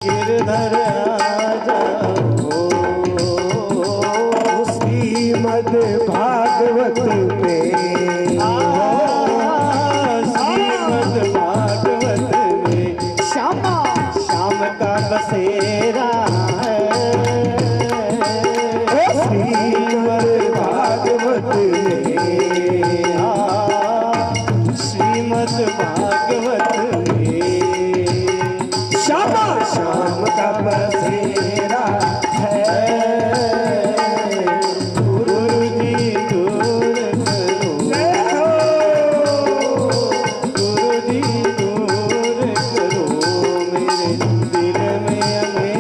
गिरधर आजा हो श्रीमद् भागवत में, श्रीमद् भागवत में श्याम का बसेरा है। श्रीमद् भागवत में, श्रीमद् भागवत में श्याम का बसेरा है। गुरु जी दूर करो, गुरु जी दूर करो, मेरे दिल में अंधेरा है।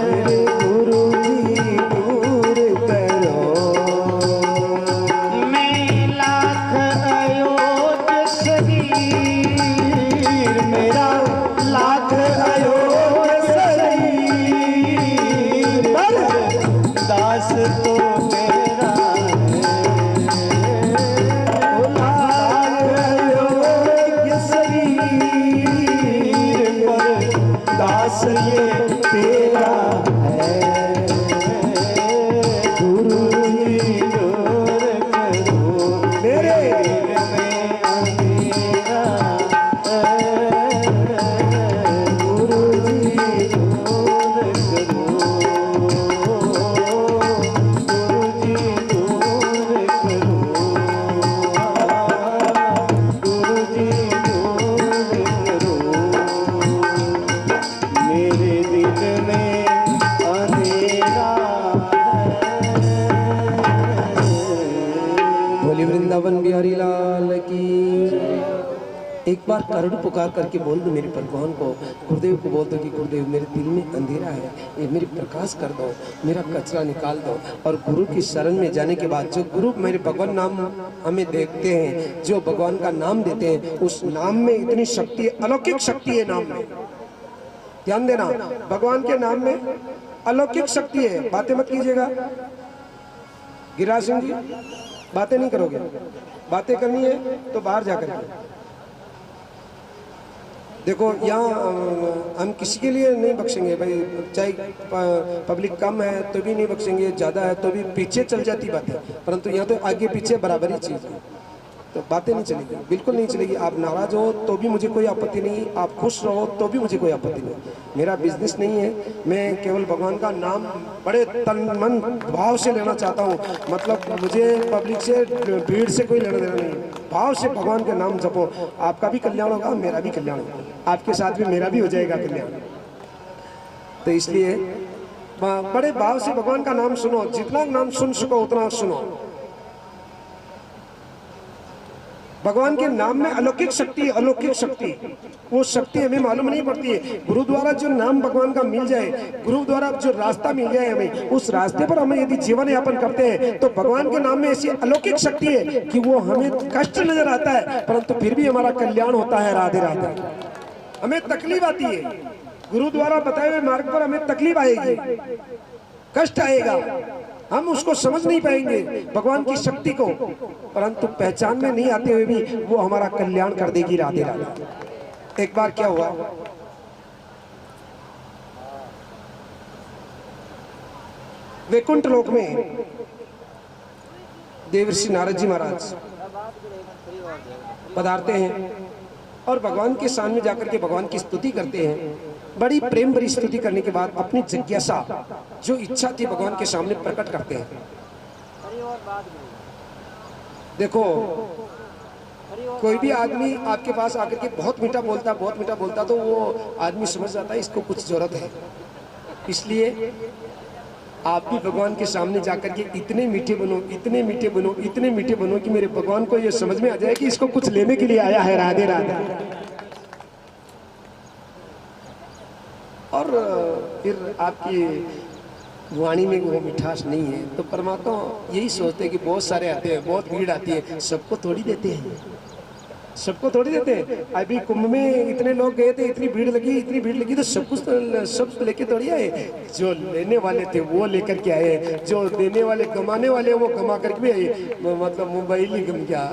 मेरे गुरु जी दूर करो, मैं लाख अयोध्या शरीर, मेरा लाख अयोध्या शरीर, पर दास तो मेरा है। लाख अयोध्या शरीर, पर दास ये तेरा है। गुरु जी दूर करो, मेरे दिल में अंधेरा है। गुरु जी दूर करो, गुरु जी दूर करो, गुरु जी दूर करो, मेरे दिल में अंधेरा है। बोली वृंदावन बिहारी लाल की। एक बार करुण पुकार करके बोल दो मेरे भगवान को, गुरुदेव को बोल दो कि गुरुदेव मेरे दिल में अंधेरा है, ये मेरे प्रकाश कर दो, मेरा कचरा निकाल दो। और गुरु की शरण में जाने के बाद जो गुरु मेरे भगवान नाम हमें देखते हैं, जो भगवान का नाम देते हैं, उस नाम में इतनी शक्ति, अलौकिक शक्ति है नाम में। ध्यान देना, भगवान के नाम में अलौकिक शक्ति है। बातें मत कीजिएगा गिरिराज सिंह जी, बातें नहीं करोगे, बातें करनी है तो बाहर जाकर के देखो। यहाँ हम किसी के लिए नहीं बख्शेंगे भाई, चाहे पब्लिक कम है तो भी नहीं बख्शेंगे, ज़्यादा है तो भी पीछे चल जाती बात है, परंतु यहाँ तो आगे पीछे बराबर ही चीज़ है, तो बातें नहीं चलेगी, बिल्कुल नहीं चलेगी। आप नाराज हो तो भी मुझे कोई आपत्ति नहीं, आप खुश रहो तो भी मुझे कोई आपत्ति नहीं। मेरा बिजनेस नहीं है, मैं केवल भगवान का नाम बड़े तन मन भाव से लेना चाहता हूँ। मतलब मुझे पब्लिक से, भीड़ से कोई लेना देना नहीं, भाव से भगवान का नाम जपो, आपका भी कल्याण होगा, मेरा भी कल्याण होगा, आपके साथ भी मेरा भी हो जाएगा कल्याण। तो इसलिए बड़े भाव से भगवान का नाम सुनो, जितना नाम सुन सको उतना सुनो। भगवान के नाम में अलौकिक शक्ति, अलौकिक शक्ति, वो शक्ति हमें मालूम नहीं पड़ती है। गुरु द्वारा जो नाम भगवान का मिल जाए, गुरु द्वारा जो रास्ता मिल जाए हमें, उस रास्ते पर हमें यदि जीवन यापन करते हैं तो भगवान के नाम में ऐसी अलौकिक शक्ति है कि वो हमें कष्ट नजर आता है परंतु फिर भी हमारा कल्याण होता है। राधे राधे। हमें तकलीफ आती है, गुरु द्वारा बताए हुए मार्ग पर हमें तकलीफ आएगी, कष्ट आएगा, हम उसको समझ नहीं पाएंगे भगवान की शक्ति को, परंतु पहचान में नहीं आते हुए भी वो हमारा कल्याण कर देगी। राधे राधे। एक बार क्या हुआ, वैकुंठ लोक में देवर्षि नारद जी महाराज पधारते हैं और भगवान के सामने जाकर के भगवान की स्तुति करते हैं। बड़ी प्रेम भरी स्तुति करने के बाद अपनी जिज्ञासा, जो इच्छा थी, भगवान के सामने प्रकट करते हैं। देखो, कोई भी आदमी आपके पास आकर के बहुत मीठा बोलता तो वो आदमी समझ जाता है इसको कुछ जरूरत है। इसलिए आप भी भगवान के सामने जाकर के इतने मीठे बनो, इतने मीठे बनो, इतने मीठे बनो कि मेरे भगवान को ये समझ में आ जाए कि इसको कुछ लेने के लिए आया है। राधे राधे। और फिर आपकी वाणी में वो मिठास नहीं है तो परमात्मा यही सोचते हैं कि बहुत सारे आते हैं, बहुत भीड़ आती है, सबको थोड़ी देते हैं, सबको थोड़ी देते हैं। अभी कुंभ में इतने लोग गए थे, इतनी भीड़ लगी तो सब कुछ सब लेके थोड़ी आए। जो लेने वाले थे वो लेकर के आए, जो देने वाले कमाने वाले वो कमा करके भी आए। मतलब मोबाइल ही गम गया।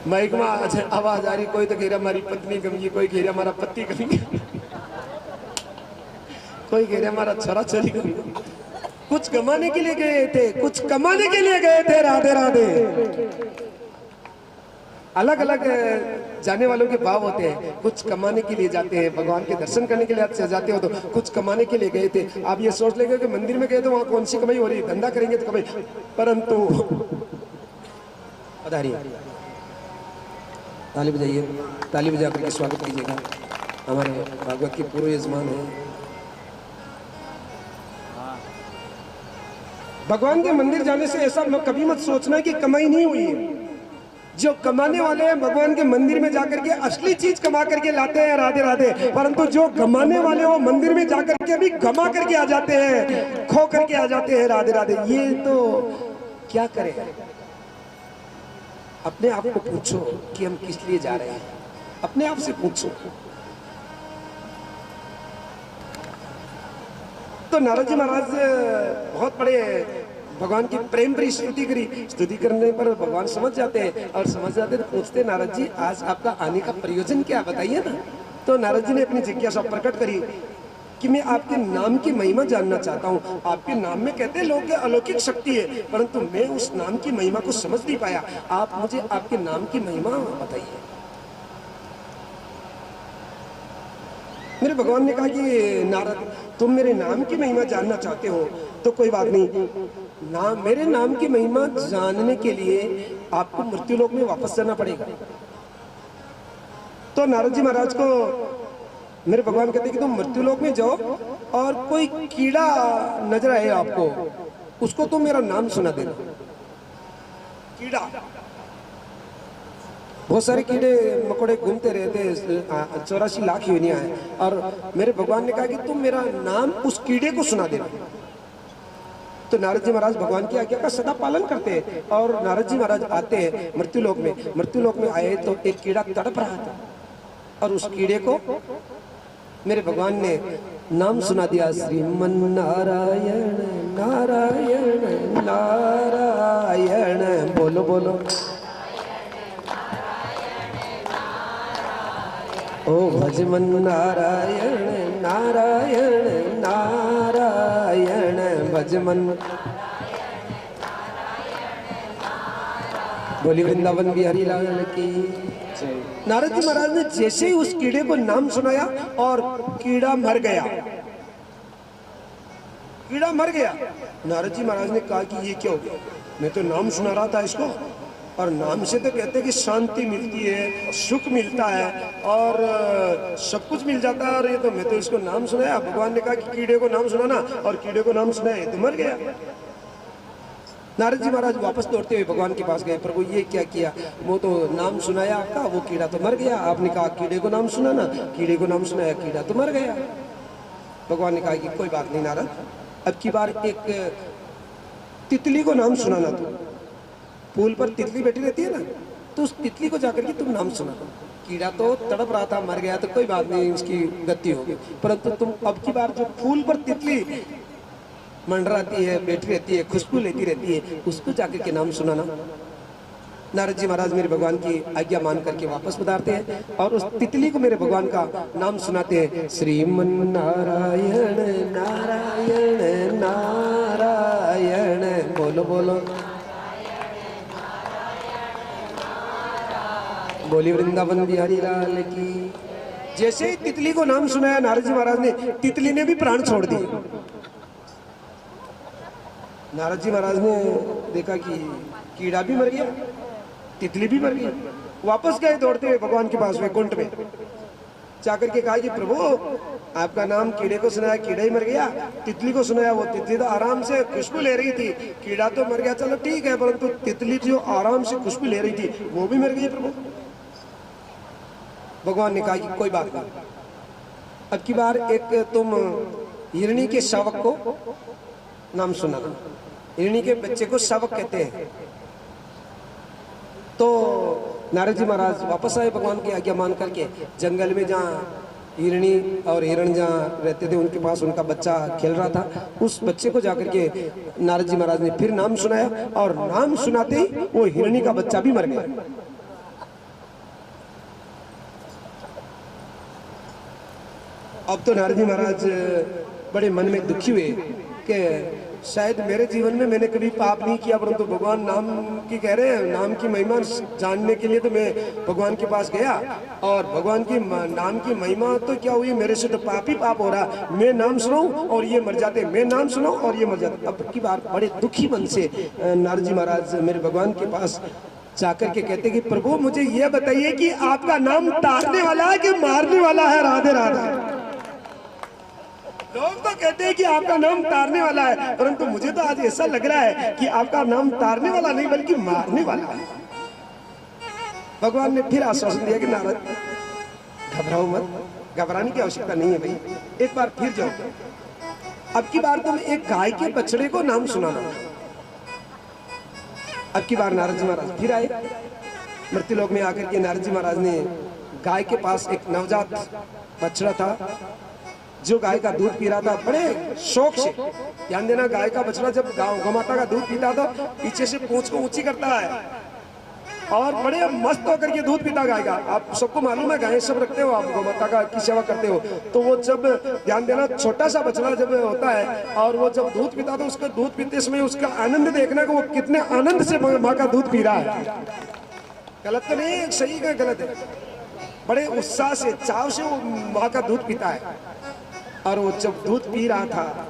माइक में आवाज आ रही, कोई तो कह रहा हमारी पत्नी कमी, कोई कह रहा हमारा पति कमी, कोई कह रहा हमारा छोरा छोरी कमी। कुछ कमाने के लिए गए थे, कुछ कमाने के लिए गए थे। राधे राधे। अलग अलग जाने वालों के भाव होते हैं। कुछ कमाने के लिए जाते हैं, भगवान के दर्शन करने के लिए जाते हो, तो कुछ कमाने के लिए गए थे। आप ये सोच लेंगे कि मंदिर में गए तो वहां कौन सी कमाई हो रही है, धंधा करेंगे तो कमाई, परंतु पधारिए, ताली बजाइए, ताली बजा करके स्वागत कीजिएगा। हमारे भागवत के पूर्व यजमान है। भगवान के मंदिर जाने से ऐसा कभी मत सोचना कि कमाई नहीं हुई है। जो कमाने वाले हैं भगवान के मंदिर में जाकर के असली चीज कमा करके लाते हैं। राधे राधे। परंतु जो कमाने वाले हो मंदिर में जाकर के भी कमा करके आ जाते हैं, खो करके आ जाते हैं। राधे राधे। ये तो क्या करें, अपने आप को पूछो कि हम किस लिए जा रहे हैं, अपने आप से पूछो। तो नारद जी महाराज बहुत बड़े भगवान की प्रेम भरी स्तुति करी। स्तुति करने पर भगवान समझ जाते हैं, और समझ जाते तो पूछते, नारद जी आज आपका आने का प्रयोजन क्या, बताइए ना। तो नारद जी ने अपनी जिज्ञासा प्रकट करी कि मैं आपके नाम की महिमा जानना चाहता हूँ। आपके नाम में कहते हैं लोग के अलौकिक शक्ति है, परंतु मैं उस नाम की महिमा को समझ नहीं पाया। आप मुझे आपके नाम की महिमा बताइए। मेरे भगवान ने कहा कि नारद, तुम मेरे नाम की महिमा जानना चाहते हो तो कोई बात नहीं। नाम, मेरे नाम की महिमा जानने के लिए आपको मृत्युलोक में वापस जाना पड़ेगा। तो नारद जी महाराज को मेरे भगवान कहते कि तुम मृत्युलोक में जाओ और कोई कीड़ा नजर आए आपको, उसको तुम मेरा नाम सुना देना। कीड़ा, बहुत सारे कीड़े मकोड़े घूमते रहते, 84 लाख योनियां हैं, और मेरे भगवान ने कहा कि तुम मेरा नाम उस कीड़े को सुना देना। तो नारद जी महाराज भगवान की आज्ञा का सदा पालन करते हैं, और नारद जी महाराज आते हैं मृत्युलोक में। मृत्युलोक में आए तो एक कीड़ा तड़प रहा था, और उस कीड़े को मेरे भगवान ने नाम सुना दिया, श्रीमन नारायण नारायण नारायण। बोलो बोलो, ओ भजमन नारायण नारायण नारायण भजमन। बोली वृंदावन बिहारी लाल की। नारद जी महाराज ने जैसे ही उस कीड़े को नाम सुनाया और कीड़ा मर गया, कीड़ा मर गया। नारद जी महाराज ने कहा कि ये क्या हो गया, मैं तो नाम सुना रहा था इसको, और नाम से तो कहते हैं कि शांति मिलती है, सुख मिलता है, और सब कुछ मिल जाता है, और ये तो मैं तो इसको नाम सुनाया। भगवान ने कहा कि कीड़े को नाम सुनाना, और कीड़े को नाम सुनाया तो मर गया। नारद जी महाराज वापस दौड़ते हुए भगवान के पास गए, प्रभु ये क्या किया, वो तो नाम सुनाया आपका, वो कीड़ा तो मर गया। आपने कहा कीड़े को नाम सुनाना, कीड़े को नाम सुनाया, कीड़ा तो मर गया। भगवान ने कहा कि कोई बात नहीं नारद, अब की बार एक तितली को नाम सुनाना। तो पुल पर तितली बैठी रहती है ना, तो उस तितली को जाकर के तुम नाम सुना। कीड़ा तो तड़प रहा था, मर गया तो कोई बात नहीं, उसकी गति होगी, परंतु तुम अब की बार जो फूल पर तितली मंडराती है, बैठी रहती है, खुशबू लेती रहती है, उसको जाकर के नाम सुनाना। नारद जी महाराज मेरे भगवान की आज्ञा मान करके वापस पधारते हैं, और उस तितली को मेरे भगवान का नाम सुनाते हैं, श्रीमन नारायण नारायण नारायण। बोलो बोलो, बोली वृंदावन बिहारी लाल की। जैसे ही तितली को नाम सुनाया नारद जी महाराज ने, तितली ने भी प्राण छोड़ दिए। नारद जी महाराज ने देखा कि कीड़ा भी मर गया, तितली भी मर गई। वापस गए दौड़ते हुए भगवान के पास वैकुंठ में, जाकर के कहा कि प्रभु आपका नाम कीड़े को सुनाया, कीड़ा ही मर गया, तितली को सुनाया, वो तितली तो आराम से खुशबू ले रही थी, कीड़ा तो मर गया, चलो ठीक है, परंतु तितली जो आराम से खुशबू ले रही थी वो भी मर गई प्रभु। भगवान ने कहा कि कोई बात नहीं, अब की बार एक तुम हिरणी के शावक को नाम सुनाना। हिरणी के बच्चे को शावक कहते हैं। तो नारद जी महाराज वापस आए भगवान की आज्ञा मान करके, जंगल में जहाँ हिरणी और हिरण जहाँ रहते थे उनके पास उनका बच्चा खेल रहा था, उस बच्चे को जाकर के नारद जी महाराज ने फिर नाम सुनाया, और नाम सुनाते ही वो हिरणी का बच्चा भी मर गया। अब तो नारद जी महाराज बड़े मन में दुखी हुए कि शायद मेरे जीवन में मैंने कभी पाप नहीं किया, परंतु भगवान नाम की कह रहे हैं, नाम की महिमा जानने के लिए तो मैं भगवान के पास गया और भगवान की नाम की महिमा तो क्या हुई, मेरे से तो पाप ही पाप हो रहा। मैं नाम सुनाऊं और ये मर जाते, मैं नाम सुनाऊं और ये मर जाते। अब की बार बड़े दुखी मन से नारद जी महाराज मेरे भगवान के पास जाकर के कहते कि प्रभु मुझे ये बताइए कि आपका नाम तारने वाला है कि मारने वाला है? राधे राधे। लोग तो कहते हैं कि आपका नाम तारने वाला है, परंतु मुझे तो आज ऐसा लग रहा है कि आपका नाम तारने वाला नहीं बल्कि मारने वाला है। भगवान ने फिर आश्वासन दिया कि नारद घबराओ मत, घबराने की आवश्यकता नहीं है भाई, एक बार फिर जाओ। अब की बार तुम एक गाय के बछड़े को नाम सुनाना। अब की बार नारद जी महाराज फिर आए मृत्युलोक में आकर के नारद जी महाराज ने गाय के पास एक नवजात बछड़ा था जो गाय का दूध पी रहा था बड़े शौक से। ध्यान देना, गाय का बछड़ा जब गौ माता का दूध पीता तो पीछे से पूंछ को ऊंची करता है और बड़े मस्त होकर के दूध पीता गाय का। आप सबको मालूम है, गाय सब रखते हो आप, गौ माता का की सेवा करते हो, तो वो जब ध्यान देना छोटा सा बछड़ा जब होता है और वो जब दूध पीता तो उसका दूध पीते समय उसका आनंद देखना कि वो कितने आनंद से माँ का दूध पी रहा है। गलत तो नहीं है, सही का गलत है। बड़े उत्साह से चाव से वो माँ का दूध पीता है और वो जब दूध पी रहा था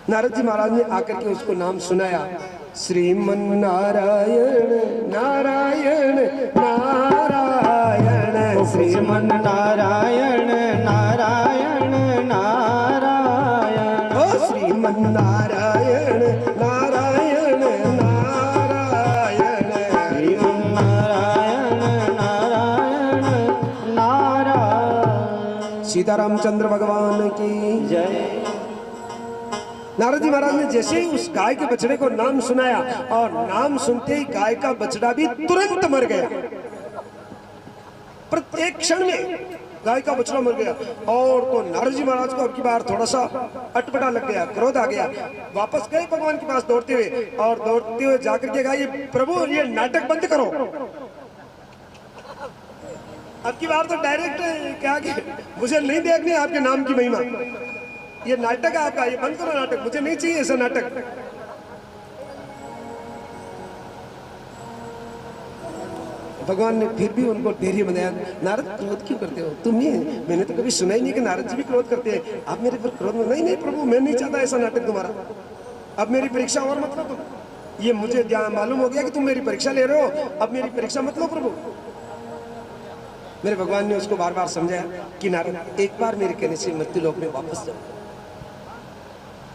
नारद जी महाराज ने आकर के उसको नाम सुनाया, श्रीमन नारायण नारायण नारायण, श्रीमन नारायण नारायण नारायण, ओ श्रीमन नारायण नारायण नारायण, श्रीमन नारायण नारायण नारायण। सीतारामचंद्र भगवान की जय। नारद जी महाराज ने जैसे ही उस गाय के बछड़े को नाम सुनाया और नाम सुनते ही गाय का बछड़ा भी तुरंत मर गया। प्रत्येक क्षण में गाय का बछड़ा मर गया। और तो नारद जी महाराज को अब की बार थोड़ा सा अटपटा लग गया, क्रोध आ गया। वापस गए भगवान के पास दौड़ते हुए और दौड़ते हुए जाकर के कहा, ये प्रभु ये नाटक बंद करो। अब की बार तो डायरेक्ट क्या कि मुझे नहीं देखनी आपके नाम की महिमा, ये नाटक है आपका, ये बंद करो नाटक, मुझे नहीं चाहिए ऐसा नाटक। भगवान ने फिर भी उनको धैर्य बनाया, नारद क्रोध क्यों करते हो तुम? ही मैंने तो कभी सुना ही नहीं कि नारद जी भी क्रोध करते हैं, आप मेरे पर क्रोध में? नहीं नहीं प्रभु, मैं नहीं चाहता ऐसा नाटक तुम्हारा, अब मेरी परीक्षा और मत लो तुम। ये मुझे मालूम हो गया कि तुम मेरी परीक्षा ले रहे हो, अब मेरी परीक्षा मत लो प्रभु। मेरे भगवान ने उसको बार बार समझाया कि नारद एक बार मेरे कहने से मृत्युलोक में वापस जाओ।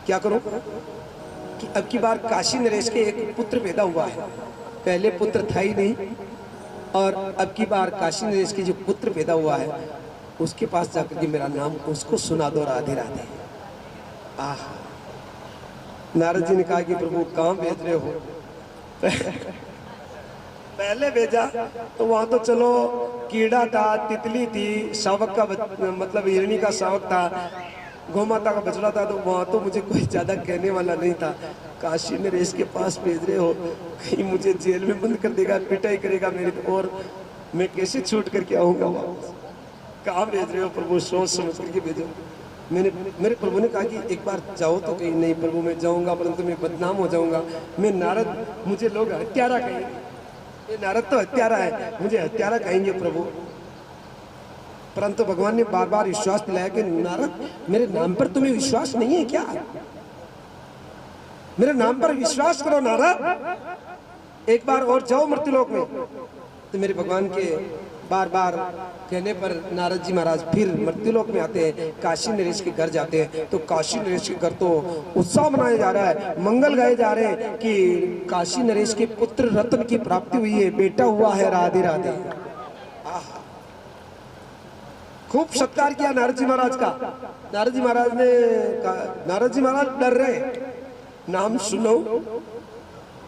क्या करो कि अब की बार काशी नरेश के एक पुत्र पैदा हुआ है, पहले पुत्र था ही नहीं, और अब की बार काशी नरेश के जो पुत्र पैदा हुआ है उसके पास जाकर के मेरा नाम उसको सुना दो, राधे राधे। आह, नारद जी ने कहा कि प्रभु कहाँ भेज रहे हो? पहले भेजा तो वहां तो चलो कीड़ा था, तितली थी, शावक का मतलब हिरणी का शावक था, गौ माता का बछड़ा था, तो वहां तो मुझे कोई ज्यादा कहने वाला नहीं था। काशी नरेश के पास भेज रहे हो, कहीं मुझे जेल में बंद कर देगा, पिटाई करेगा मेरी, और मैं कैसे छूट करके आऊंगा वापस? कहाँ भेज रहे हो प्रभु, सोच समझ करके भेजो। मेरे प्रभु ने कहा कि एक बार जाओ तो कहीं। नहीं प्रभु मैं जाऊंगा परंतु मैं बदनाम हो जाऊंगा, मैं नारद, मुझे लोग हत्यारा कहेंगे, ये नारद तो हत्यारा है, मुझे हत्यारा कहेंगे प्रभु। परंतु भगवान ने बार बार विश्वास दिलाया कि नारद मेरे नाम पर तुम्हें विश्वास नहीं है क्या? मेरे नाम पर विश्वास करो नारद, एक बार और जाओ मृत्युलोक में। तो मेरे भगवान के बार बार कहने पर नारद जी महाराज फिर मृत्युलोक में आते हैं, काशी नरेश के घर जाते हैं। तो काशी नरेश के घर तो उत्सव मनाया जा रहा है, मंगल गाए जा रहे हैं कि काशी नरेश के पुत्र रत्न की प्राप्ति हुई है, बेटा हुआ है, राधे राधे। खूब सत्कार किया नारद जी महाराज का। नारद जी महाराज ने नारद जी महाराज डर रहे, नाम सुनो,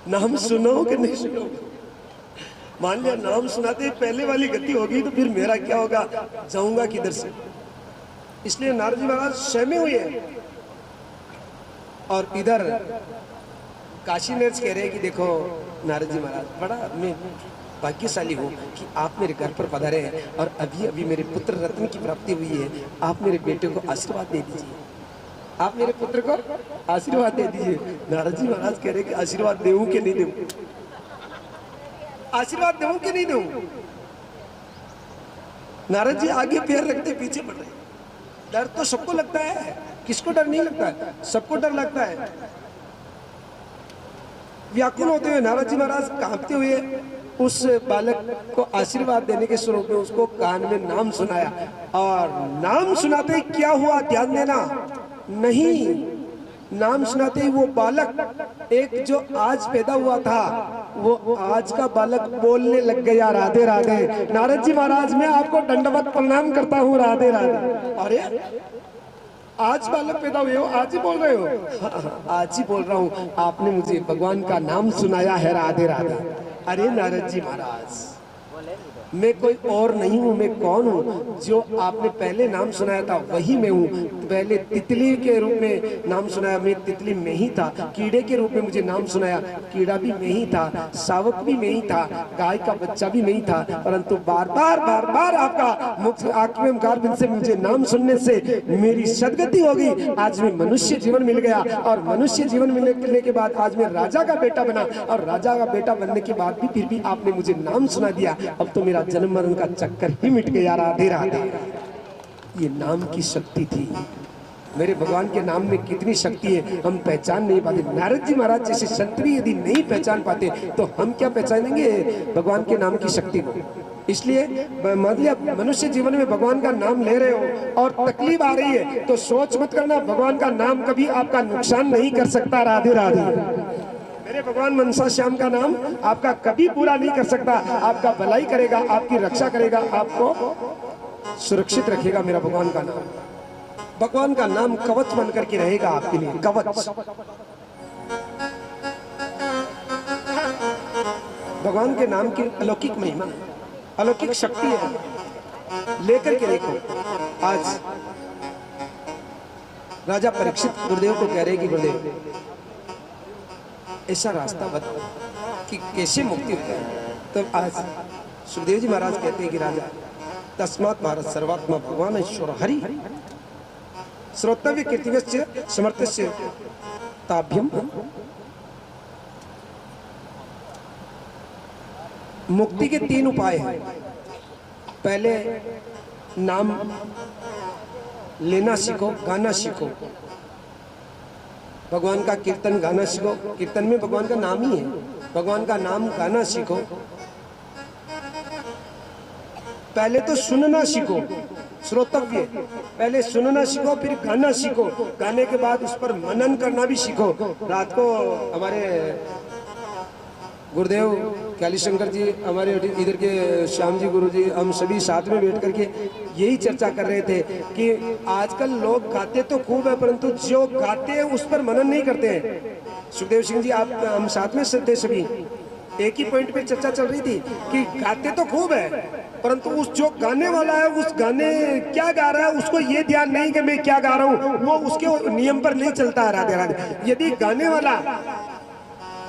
नाम सुनो कि नहीं सुनो? मान लिया नाम सुनाते पहले वाली गति होगी तो फिर मेरा क्या होगा, जाऊंगा किधर से? इसलिए नारद जी महाराज सहमे हुए हैं। और इधर काशी नरेश कह रहे हैं कि देखो नारद जी महाराज, बड़ा मैं भाग्यशाली हूँ कि आप मेरे घर पर पधारे हैं और अभी अभी मेरे पुत्र रत्न की प्राप्ति हुई है। आप मेरे बेटे को आशीर्वाद दे दीजिए, आप मेरे पुत्र को आशीर्वाद दे दीजिए। नारद जी महाराज कह रहे कि आशीर्वाद देऊं कि नहीं देऊं, आशीर्वाद देऊं कि नहीं देऊं। नारद जी आगे पैर रखते पीछे बढ़ रहे। डर तो सबको लगता है, किसको डर नहीं लगता है? सबको डर लगता है। व्याकुल होते हुए नारद जी महाराज कांपते हुए उस बालक को आशीर्वाद देने के स्वरूप में उसको कान में नाम सुनाया, और नाम सुनाते ही क्या हुआ ध्यान देना, नहीं, नाम सुनाते ही वो बालक एक जो आज पैदा हुआ था वो आज का बालक बोलने लग गया, राधे राधे। नारद जी महाराज मैं आपको दंडवत प्रणाम करता हूँ, राधे राधे। अरे आज बालक पैदा हुए हो, आज ही बोल रहे हो? हाँ, आज ही बोल रहा हूँ, आपने मुझे भगवान का नाम सुनाया है, राधे राधे। अरे नारद जी महाराज मैं कोई और नहीं हूँ, मैं कौन हूँ? जो आपने पहले नाम सुनाया था वही मैं हूँ। पहले तितली के रूप में नाम सुनाया, मैं तितली में ही था। कीड़े के रूप में मुझे नाम सुनाया, कीड़ा भी मैं ही था। शावक भी मैं ही था, गाय का बच्चा भी मैं ही था। परंतु बार बार आपका मुख आंखों में गार से मुझे नाम सुनने से मेरी सदगति हो गई। आज मैं मनुष्य जीवन मिल गया, और मनुष्य जीवन मिलने के बाद आज मैं राजा का बेटा बना, और राजा का बेटा बनने के बाद भी फिर भी आपने मुझे नाम सुना दिया। अब तो मेरा जन्म मरण का चक्कर ही मिट गया, राधे राधे। ये नाम की शक्ति थी। मेरे भगवान के नाम में कितनी शक्ति है हम पहचान नहीं पाते। नारद जी महाराज जैसे संत भी यदि नहीं पहचान पाते तो हम क्या पहचानेंगे भगवान के नाम की शक्ति को। इसलिए मतलब मनुष्य जीवन में भगवान का नाम ले रहे हो और तकलीफ आ रही है तो सोच मत करना, भगवान का नाम कभी आपका नुकसान नहीं कर सकता, राधे राधे। मेरे भगवान मनसा श्याम का नाम आपका कभी पूरा नहीं कर सकता, आपका भलाई करेगा, आपकी रक्षा करेगा, आपको सुरक्षित रखेगा। मेरा भगवान का नाम, भगवान का नाम कवच बन करके रहेगा आपके लिए, कवच। भगवान के नाम की अलौकिक महिमा, अलौकिक शक्ति है। लेकर के देखो, आज राजा परीक्षित गुरुदेव को कह रहे कि गुरुदेव ऐसा रास्ता बताओ कि कैसे मुक्ति होता है। तो आज सुखदेव जी महाराज कहते हैं कि राजा तस्मात् भारत सर्वात्मा भगवान ईश्वर हरि श्रोतव्य कीर्तिवस्य समर्थस्य ताभ्यम। मुक्ति के 3 उपाय हैं। पहले नाम लेना सीखो, गाना सीखो, भगवान का कीर्तन गाना सीखो। कीर्तन में भगवान का नाम ही है, भगवान का नाम गाना सीखो। पहले तो सुनना सीखो, श्रोतव्य, पहले सुनना सीखो फिर गाना सीखो, गाने के बाद उस पर मनन करना भी सीखो। रात को हमारे गुरुदेव कैली शंकर जी, हमारे इधर के श्याम जी गुरु जी, हम सभी साथ में बैठ करके यही चर्चा कर रहे थे कि आजकल लोग गाते तो खूब है परंतु जो गाते हैं उस पर मनन नहीं करते हैं। सुखदेव सिंह जी आप हम साथ में थे, सभी एक ही पॉइंट पे चर्चा चल रही थी कि गाते तो खूब है परंतु उस जो गाने वाला है उस गाने क्या गा रहा है उसको ये ध्यान नहीं कि मैं क्या गा रहा हूँ, वो उसके नियम पर नहीं चलता है, राधे राधे। यदि गाने वाला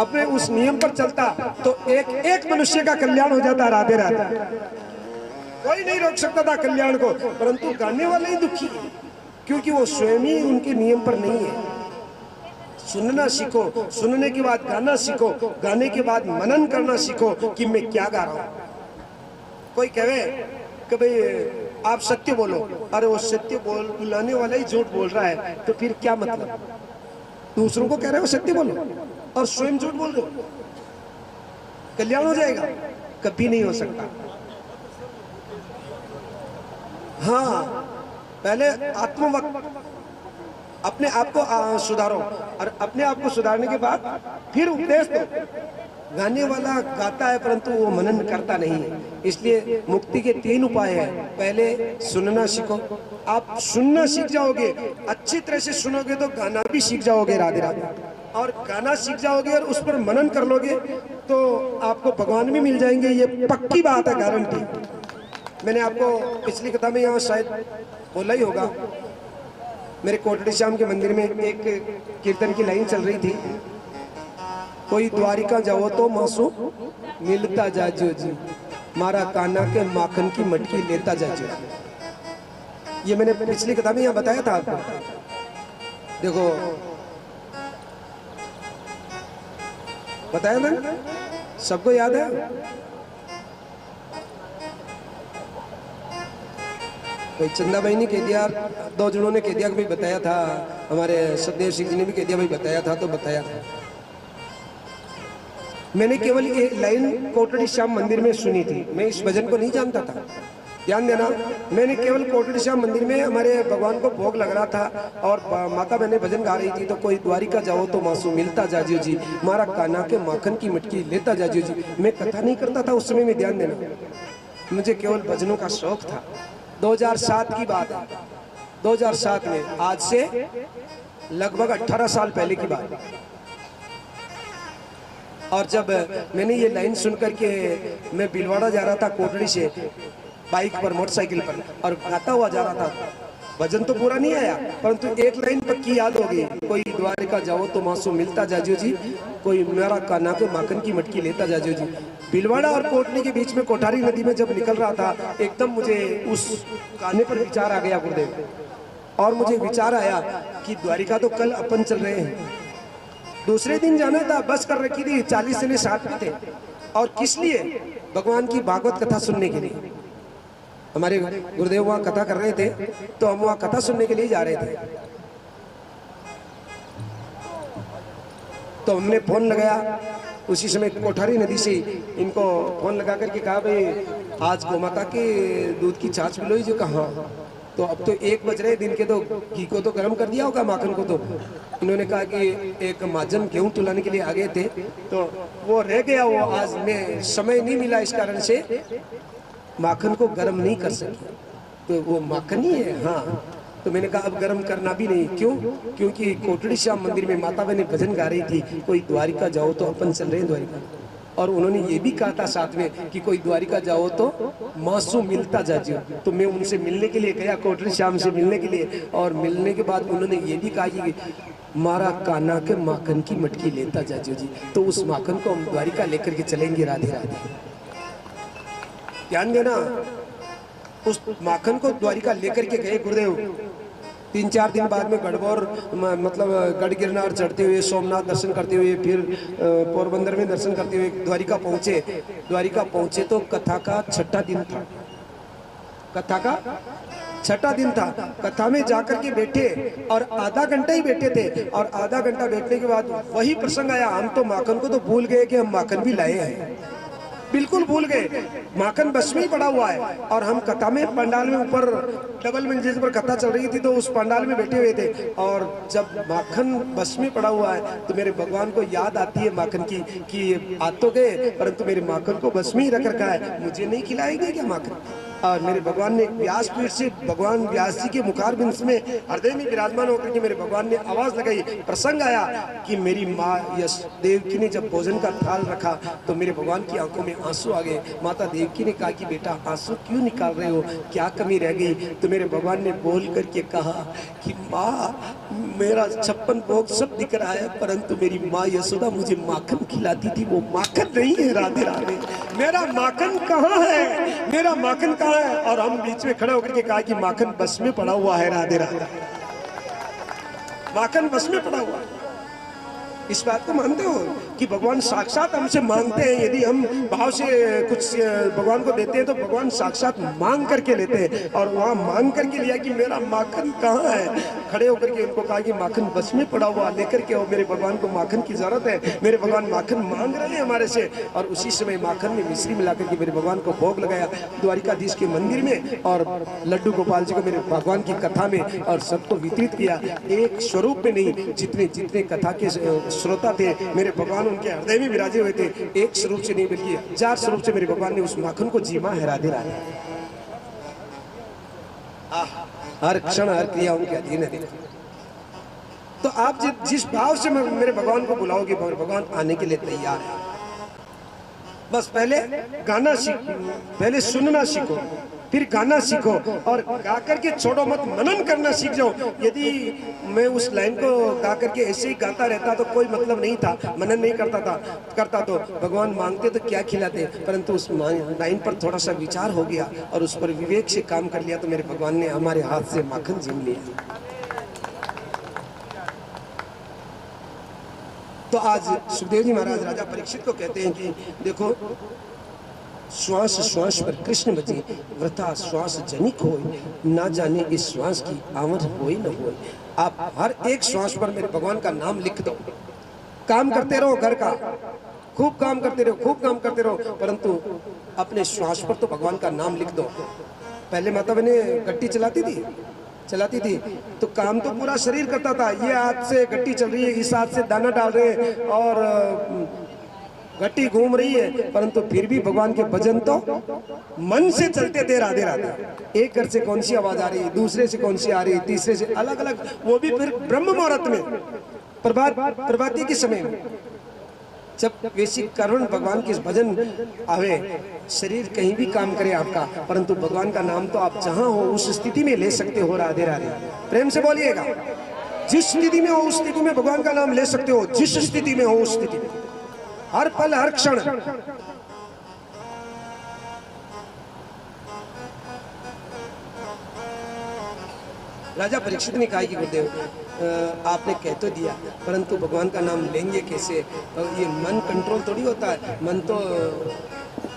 अपने उस नियम पर चलता तो एक मनुष्य का कल्याण हो जाता, राधे राधे। कोई नहीं रोक सकता था कल्याण को, परंतु गाने वाले ही दुखी क्योंकि वो स्वयं ही उनके नियम पर नहीं है। सुनना सीखो, सुनने के बाद गाना सीखो, गाने के बाद मनन करना सीखो कि मैं क्या गा रहा हूं। कोई कहे कि भाई आप सत्य बोलो, अरे वो सत्य बुलाने वाला ही झूठ बोल रहा है तो फिर क्या मतलब। दूसरों को कह रहे हो सत्य बोलो और स्वयं झूठ बोल दो, कल्याण हो जाएगा? कभी नहीं हो सकता। हाँ, पहले आत्मवक्त अपने आप को सुधारो और अपने आप को सुधारने के बाद फिर उपदेश दो। गाने वाला गाता है परंतु वो मनन करता नहीं है। इसलिए मुक्ति के 3 उपाय हैं। पहले सुनना सीखो, आप सुनना सीख जाओगे, अच्छी तरह से सुनोगे तो गाना भी सीख जाओगे, राधे राधे। और गाना सीख जाओगे और उस पर मनन कर लोगे तो आपको भगवान भी मिल जाएंगे, ये पक्की बात है, गारंटी। मैंने आपको पिछली कथा में यहाँ शायद बोला ही होगा, मेरे कोटड़ी श्याम के मंदिर में एक कीर्तन की लाइन चल रही थी कोई द्वारिका जाओ तो मासू मिलता जाजो जी, मारा कान्हा के माखन की मटकी लेता जाजो। ये मैंने पिछली किताब में यहाँ बताया था आपको। देखो बताया ना, सबको याद है। भाई चंदा भाई ने कह दिया, 2 जनों ने कह दिया कि भाई बताया था, हमारे सतदेव सिंह जी ने भी कह दिया भाई बताया था, तो बताया था। मैंने केवल एक लाइन कोटड़ी श्याम मंदिर में सुनी थी, मैं इस भजन को नहीं जानता था, ध्यान देना। मैंने केवल कोटड़ी श्याम मंदिर में हमारे भगवान को भोग लग रहा था और माता बहने भजन गा रही थी, तो कोई द्वारिका जाओ तो मासू मिलता जाजियो जी, मारा कान्हा के माखन की मटकी लेता जाजियो जी। मैं कथा नहीं करता था उस समय में, ध्यान देना, मुझे केवल भजनों का शौक था। 2007 की बात है, 2007 में, आज से लगभग 18 साल पहले की बात। और जब मैंने ये लाइन सुन करके मैं भीलवाड़ा जा रहा था कोटड़ी से बाइक पर, मोटरसाइकिल पर, और गाता हुआ जा रहा था। भजन तो पूरा नहीं आया, परंतु एक लाइन पक्की याद हो गई, कोई द्वारिका जाओ तो मासू मिलता जाजियो जी, कोई मेरा कान्हा के माखन की मटकी लेता जाजियो जी। भीलवाड़ा और कोटड़ी के बीच में कोठारी नदी में जब निकल रहा था, एकदम मुझे उस गाने पर विचार आ गया गुरुदेव, और मुझे विचार आया कि द्वारिका तो कल अपन चल रहे हैं, दूसरे दिन जाना था, बस कर रखी थी, 40 जने साथ में थे, और किस लिए? भगवान की भागवत कथा सुनने के लिए। हमारे गुरुदेव वहाँ कथा कर रहे थे, तो हम वहाँ कथा सुनने के लिए जा रहे थे। तो हमने फोन लगाया, उसी समय कोठारी नदी से इनको फोन लगा करके कहा, भाई आज गोमाता के दूध की छाछ पिलोई जो, कहाँ? तो अब तो 1 बज रहे दिन के, तो घी को तो गर्म कर दिया होगा, माखन को तो। इन्होंने कहा कि एक महाजन गेहूं तुलाने के लिए आ गए थे, तो वो रह गया, वो आज में समय नहीं मिला, इस कारण से माखन को गर्म नहीं कर सके, तो वो माखन ही है। हाँ, तो मैंने कहा अब गर्म करना भी नहीं, क्यों? क्योंकि कोटड़ी श्याम मंदिर में माता बहने भजन गा रही थी, कोई द्वारिका जाओ तो अपन चल रहे हैं द्वारिका, और उन्होंने ये भी कहा था साथ में कि कोई द्वारिका जाओ तो मासू मिलता जाजियो। तो मैं उनसे मिलने के लिए गया, कोटड़ी श्याम से मिलने के लिए, और मिलने के बाद उन्होंने ये भी कहा कि मारा कान्हा के माखन की मटकी लेता जाजियो जी। तो उस माखन को हम द्वारिका लेकर के चलेंगे, राधे राधे। ध्यान देना, उस माखन को द्वारिका लेकर के गए गुरुदेव। 3-4 दिन बाद में गढ़बोर, मतलब गढ़ गिरनार चढ़ते हुए, सोमनाथ दर्शन करते हुए, फिर पोरबंदर में दर्शन करते हुए द्वारिका पहुंचे। द्वारिका पहुंचे तो कथा का 6ठा दिन था, कथा का 6ठा दिन था। कथा में जाकर के बैठे और आधा घंटा ही बैठे थे, और आधा घंटा बैठने के बाद वही प्रसंग आया, हम तो माखन को तो भूल गए कि हम माखन भी लाए हैं, बिल्कुल भूल गए, माखन बस में ही पड़ा हुआ है। और हम कथा में पंडाल में ऊपर डबल मंजिल पर कथा चल रही थी, तो उस पंडाल में बैठे हुए थे, और जब माखन बस में पड़ा हुआ है तो मेरे भगवान को याद आती है माखन की कि आ तो गए, परंतु मेरे माखन को बस में ही रख रखा है, मुझे नहीं खिलाएंगे क्या माखन? और मेरे भगवान ने व्यासपीठ से, भगवान व्यास जी के मुखारबिंद में हृदय में विराजमान होकर के मेरे भगवान ने आवाज लगाई, प्रसंग आया कि मेरी माँ यश देवकी ने जब भोजन का थाल रखा तो मेरे भगवान की आंखों में आंसू आ गए। माता देवकी ने कहा कि बेटा आंसू क्यों निकाल रहे हो, क्या कमी रह गई? तो मेरे भगवान ने बोल करके कहा कि माँ, मेरा 56 भोग सब दिख रहा है, परंतु मेरी माँ यशोदा मुझे माखन खिलाती थी, वो माखन नहीं है, राधे राधे। मेरा माखन कहाँ है, मेरा माखन कहाँ है? और हम बीच में खड़े होकर के कहा कि माखन बस में पड़ा हुआ है, राधे राधे, माखन बस में पड़ा हुआ है। इस बात को मानते हो कि भगवान साक्षात हमसे मांगते हैं? यदि हम भाव से कुछ भगवान को देते हैं तो भगवान साक्षात मांग करके लेते हैं, और वहाँ मांग करके लिया कि मेरा माखन कहाँ है। खड़े होकर के उनको कहा कि माखन बस में पड़ा हुआ, लेकर के आओ, मेरे भगवान को माखन की जरूरत है, मेरे भगवान माखन मांग रहे हैं हमारे से। और उसी समय माखन में मिश्री मिला करके मेरे भगवान को भोग लगाया द्वारिकाधीश के मंदिर में, और लड्डू गोपाल जी को मेरे भगवान की कथा में और सबको वितरित किया। एक स्वरूप में नहीं, जितने जितने कथा के श्रोता थे मेरे भगवान उनके हृदय में विराजे हुए थे, एक स्वरूप से नहीं बल्कि 4 स्वरूप से मेरे भगवान ने उस माखन को जीमा है, राधे राधे। हर क्षण हर क्रिया उनके अधीन है। तो आप जिस भाव से मेरे भगवान को बुलाओगे, भगवान आने के लिए तैयार है। बस पहले गाना सीखो, पहले सुनना सीखो, फिर गाना सीखो और गा करके छोड़ो मत, मनन करना सीख जाओ। यदि मैं उस लाइन को गा करके ऐसे ही गाता रहता तो कोई मतलब नहीं था, मनन नहीं करता तो भगवान मांगते तो क्या खिलाते, परंतु उस लाइन पर थोड़ा सा विचार हो गया और उस पर विवेक से काम कर लिया तो मेरे भगवान ने हमारे हाथ से माखन छीन लिया। तो आज सुखदेव जी महाराज राजा परीक्षित को कहते हैं कि देखो, श्वास श्वास पर कृष्ण बजे, वृथा श्वास जनिक होय, ना जाने इस श्वास की आमद होय न होय। आप हर एक श्वास पर मेरे भगवान का नाम लिख दो, काम करते रहो, घर का खूब काम करते रहो, खूब काम करते रहो, परंतु अपने श्वास पर तो भगवान का नाम लिख दो। पहले माता बहनें गट्टी चलाती थी तो काम तो पूरा शरीर करता था, ये हाथ से गट्टी चल रही है, इस हाथ से दाना डाल रहे हैं और गट्टी घूम रही है, परंतु फिर भी भगवान के भजन तो मन से चलते थे। राधे राधे। एक घर से कौन सी आवाज आ रही है, दूसरे से कौन सी आ रही है, तीसरे से अलग अलग, वो भी फिर ब्रह्म मुहूर्त में, प्रभाती के समय में, जब वैसी करुण भगवान के भजन आवे, शरीर कहीं भी काम करे आपका, परंतु भगवान का नाम तो आप जहां हो उस स्थिति में ले सकते हो। राधे राधे। प्रेम से बोलिएगा। जिस स्थिति में हो उस स्थिति में भगवान का नाम ले सकते हो, जिस स्थिति में हो उस स्थिति में, हर पल हर क्षण। राजा परीक्षित ने कहा कि गुरुदेव आपने कह तो दिया, परंतु भगवान का नाम लेंगे कैसे? ये मन कंट्रोल थोड़ी होता है, मन तो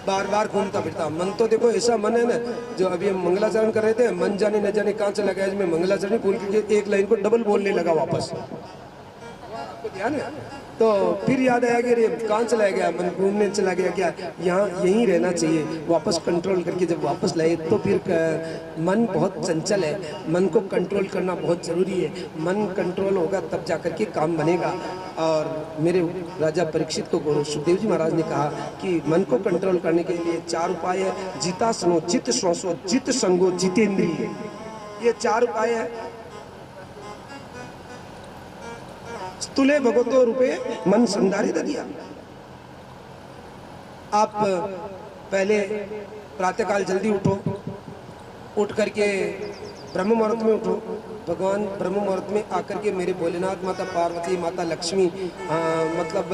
बार बार घूमता फिरता। मन तो देखो ऐसा मन है ना, जो अभी हम मंगलाचरण कर रहे थे, मन जाने न जाने कहाँ चला गया। मैं मंगलाचरण बोल के एक लाइन को डबल बोलने लगा वापस, आपको ध्यान है? तो फिर याद आया कि अरे कहाँ चला गया, मन घूमने चला गया क्या, यहाँ यहीं रहना चाहिए। वापस कंट्रोल करके जब वापस लाए तो फिर मन बहुत चंचल है, मन को कंट्रोल करना बहुत ज़रूरी है। मन कंट्रोल होगा तब जा कर के काम बनेगा। और मेरे राजा परीक्षित को गुरु सुखदेव जी महाराज ने कहा कि मन को कंट्रोल करने के लिए 4 उपाय है। जितासनो, जित श्वासो, जित संगो, जितेंद्रिय, ये 4 उपाय है। स्तुले भगवतो रूपे मन संधारित दिया। आप पहले प्रातःकाल जल्दी उठो, उठ करके ब्रह्म मुहूर्त में उठो। भगवान ब्रह्म मुहूर्त में आकर के मेरे भोलेनाथ, माता पार्वती, माता लक्ष्मी मतलब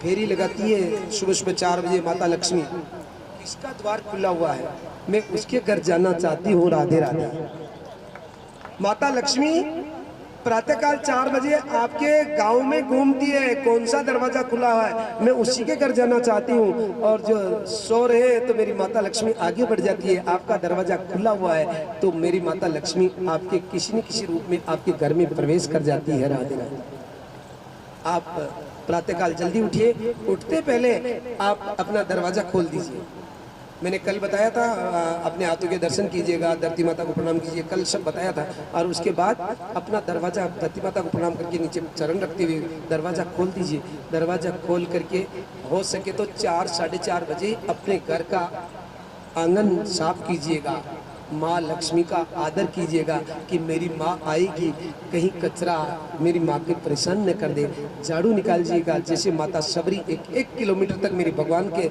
फेरी लगाती है सुबह सुबह 4 बजे। माता लक्ष्मी, इसका द्वार खुला हुआ है, मैं उसके घर जाना चाहती हूँ। राधे राधे। माता लक्ष्मी प्रातःकाल 4 बजे आपके गांव में घूमती है, कौन सा दरवाजा खुला हुआ है, मैं उसी के घर जाना चाहती हूँ। और जो सो रहे हैं तो मेरी माता लक्ष्मी आगे बढ़ जाती है, आपका दरवाजा खुला हुआ है तो मेरी माता लक्ष्मी आपके किसी न किसी रूप में आपके घर में प्रवेश कर जाती है। राधे राधे। आप प्रातःकाल जल्दी उठिए, उठते पहले आप अपना दरवाजा खोल दीजिए। मैंने कल बताया था अपने हाथों के दर्शन कीजिएगा, धरती माता को प्रणाम कीजिए, कल सब बताया था। और उसके बाद अपना दरवाजा धरती माता को प्रणाम करके नीचे चरण रखते हुए दरवाजा खोल दीजिए। दरवाजा खोल करके हो सके तो 4 साढ़े 4 बजे अपने घर का आंगन साफ कीजिएगा। माँ लक्ष्मी का आदर कीजिएगा कि मेरी माँ आएगी, कहीं कचरा मेरी माँ के परेशान न कर दे। झाड़ू निकालिएगा, जैसे माता सबरी 1 किलोमीटर तक मेरे भगवान के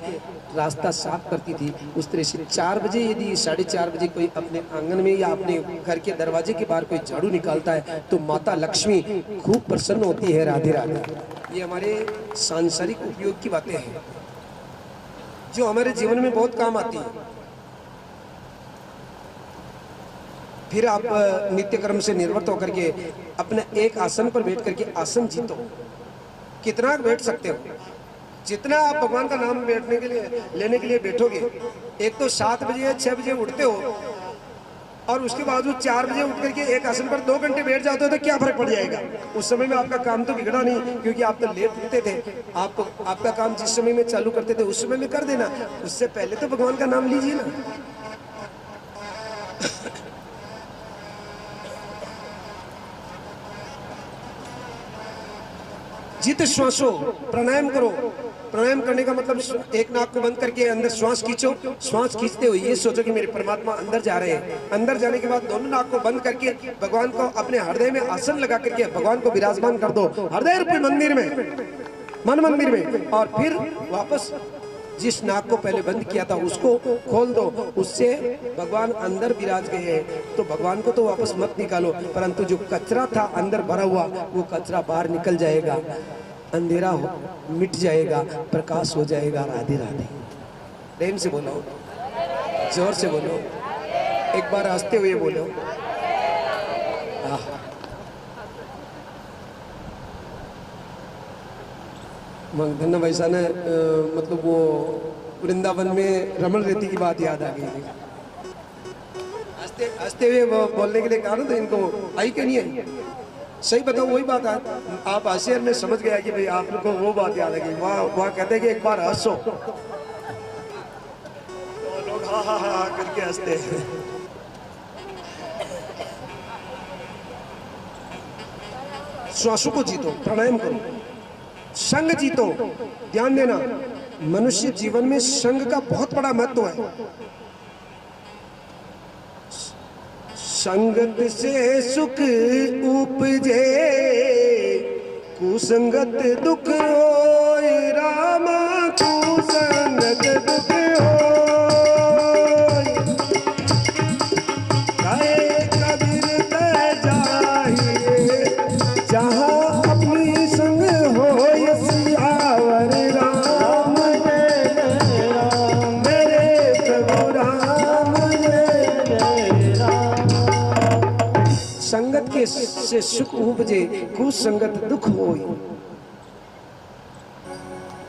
रास्ता साफ करती थी, उस तरह से 4 बजे यदि 4:30 बजे कोई अपने आंगन में या अपने घर के दरवाजे के बाहर कोई झाड़ू निकालता है तो माता लक्ष्मी खूब प्रसन्न होती है। राधे राधे। ये हमारे सांसारिक उपयोग की बातें हैं जो हमारे जीवन में बहुत काम आती है। फिर आप नित्य कर्म से निर्वृत्त होकर के अपने एक आसन पर बैठ करके आसन जीतो। कितना बैठ सकते हो, जितना आप भगवान का नाम बैठने के लिए लेने के लिए बैठोगे। एक तो 7 बजे या 6 बजे उठते हो और उसके बावजूद 4 बजे उठ करके एक आसन पर 2 घंटे बैठ जाते हो तो क्या फर्क पड़ जाएगा? उस समय में आपका काम तो बिगड़ा नहीं, क्योंकि आप तो लेट उठते थे। आपका काम जिस समय में चालू करते थे उस समय में कर देना, उससे पहले तो भगवान का नाम लीजिए ना। जित श्वासो, प्राणायाम करो। प्राणायाम करने का मतलब एक नाक को बंद करके अंदर श्वास खींचो। श्वास खींचते हुए ये सोचो कि मेरे परमात्मा अंदर जा रहे हैं। अंदर जाने के बाद दोनों नाक को बंद करके भगवान को अपने हृदय में आसन लगा करके भगवान को विराजमान कर दो हृदय रूपी मंदिर में, मन मंदिर में। और फिर वापस जिस नाक को पहले बंद किया था उसको खोल दो, उससे भगवान अंदर विराज गए हैं। तो भगवान को तो वापस मत निकालो, परंतु जो कचरा था अंदर भरा हुआ वो कचरा बाहर निकल जाएगा, अंधेरा मिट जाएगा, प्रकाश हो जाएगा। राधे राधे। प्रेम से बोलो, जोर से बोलो, एक बार हंसते हुए बोलो। मग धन्ना वैसा ने मतलब वो वृंदावन में रमण रेती की बात याद आ गई। हंसते हंसते हुए बोलने के लिए कहा ना, तो इनको आई क्यों नहीं आई? सही बताओ, वही बात है। आप हंसे, मैं समझ गया कि भाई आप लोग को वो बात याद आ गई। वहाँ कहते हैं कि एक बार हंसो, तो लोग हा हा हा करके हंसते हैं। श्वासों को जीतो, प्राणायाम करो, संग जीतो। ध्यान देना, मनुष्य जीवन में संग का बहुत बड़ा महत्व है। संगत से सुख उपजे, कुसंगत दुख होय रामा, कुसंगत दुख होय। कहे कबीर ते जाहिए, जहाँ अपनी संग होय सियावर राम। जय राम मेरे प्रभु राम, जय राम। संगत के से सुख उपजे, कुसंगत दुख होय।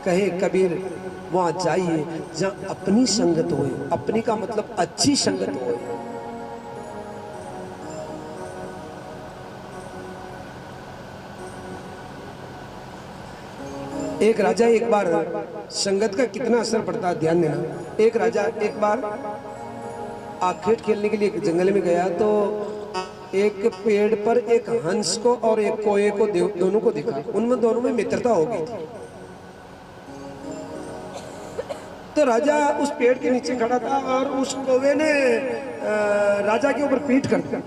कहे कबीर वहां जाइए जहां अपनी संगत होए। अपनी का मतलब अच्छी संगत होए। एक राजा एक बार, संगत का कितना असर पड़ता है ध्यान देना। एक राजा एक बार आखेट खेलने के लिए एक जंगल में गया, तो एक पेड़ पर एक हंस को और एक कोए को दोनों को देखा। उनमें दोनों में मित्रता हो गई थी। तो राजा उस पेड़ के नीचे खड़ा था और उस कौवे ने राजा के ऊपर पीठ कर दी।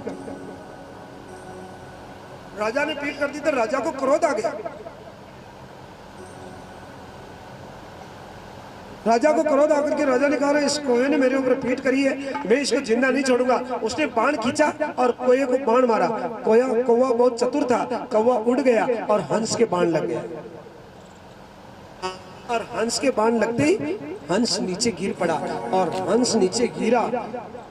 राजा ने पीठ कर दी तो राजा को क्रोध आ गया। राजा को क्रोध आकर के राजा ने कहा, इस कौवे ने मेरे ऊपर पीठ करी है, मैं इसको जिंदा नहीं छोड़ूंगा। उसने बाण खींचा और कौवे को बाण मारा। कौवा बहुत चतुर था, कौवा उड़ गया और हंस के बाण लग गया। और हंस के बाण लगते ही हंस नीचे गिर पड़ा। और हंस नीचे गिरा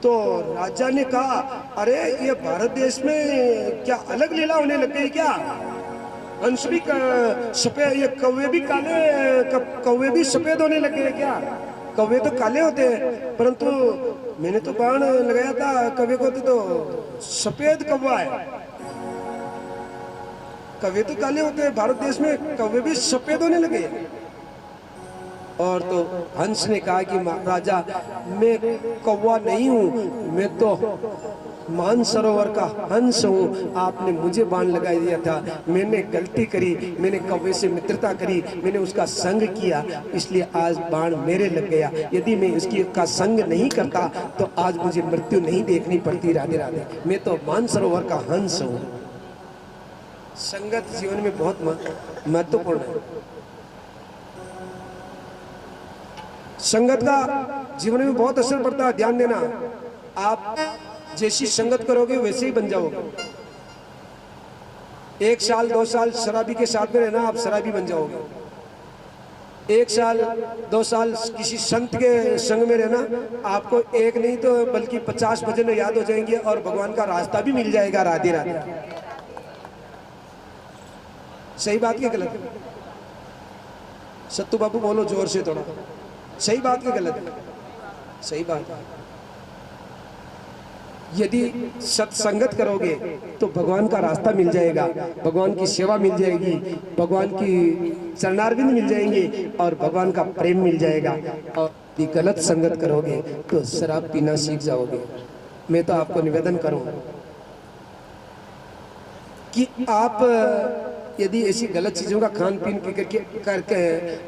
तो राजा ने कहा, अरे ये भारत देश में क्या अलग लीला होने लग गई क्या? हंस भी सफेद, ये कौवे भी काले, कौवे भी सफेद होने लगे हैं क्या? कौवे तो काले होते हैं, परंतु मैंने तो बाण लगाया था कौवे को, तो सफेद कौवा है। कौवे तो काले होते हैं, भारत देश में कौवे भी सफेद होने लगे। और तो हंस ने कहा कि राजा, मैं कौवा नहीं हूँ, मैं तो मानसरोवर का हंस हूँ। आपने मुझे बाण लगा दिया था, मैंने गलती करी, मैंने कौवे से मित्रता करी, मैंने उसका संग किया, इसलिए आज बाण मेरे लग गया। यदि मैं इसकी का संग नहीं करता तो आज मुझे मृत्यु नहीं देखनी पड़ती। राधे राधे। मैं तो मानसरोवर का हंस हूँ। संगत जीवन में बहुत महत्वपूर्ण है। संगत का जीवन में बहुत असर पड़ता है। ध्यान देना, आप जैसी संगत करोगे वैसे ही बन जाओगे। 1 साल 2 साल शराबी के साथ में रहना, आप शराबी बन जाओगे। 1 साल 2 साल किसी संत के संग में रहना, आपको एक नहीं तो बल्कि 50 भजन याद हो जाएंगे और भगवान का रास्ता भी मिल जाएगा। राधे राधे। सही बात क्या गलत है? सत्तू बाबू बोलो जोर से थोड़ा। सही बात क्या गलत है? सही बात है। यदि सत्संगत करोगे तो भगवान का रास्ता मिल जाएगा, भगवान की सेवा मिल जाएगी, भगवान की चरणारविंद मिल जाएंगे और भगवान का प्रेम मिल जाएगा। और यदि गलत संगत करोगे तो शराब पीना सीख जाओगे। मैं तो आपको निवेदन करूं कि आप यदि ऐसी गलत चीज़ों का खान पीन करके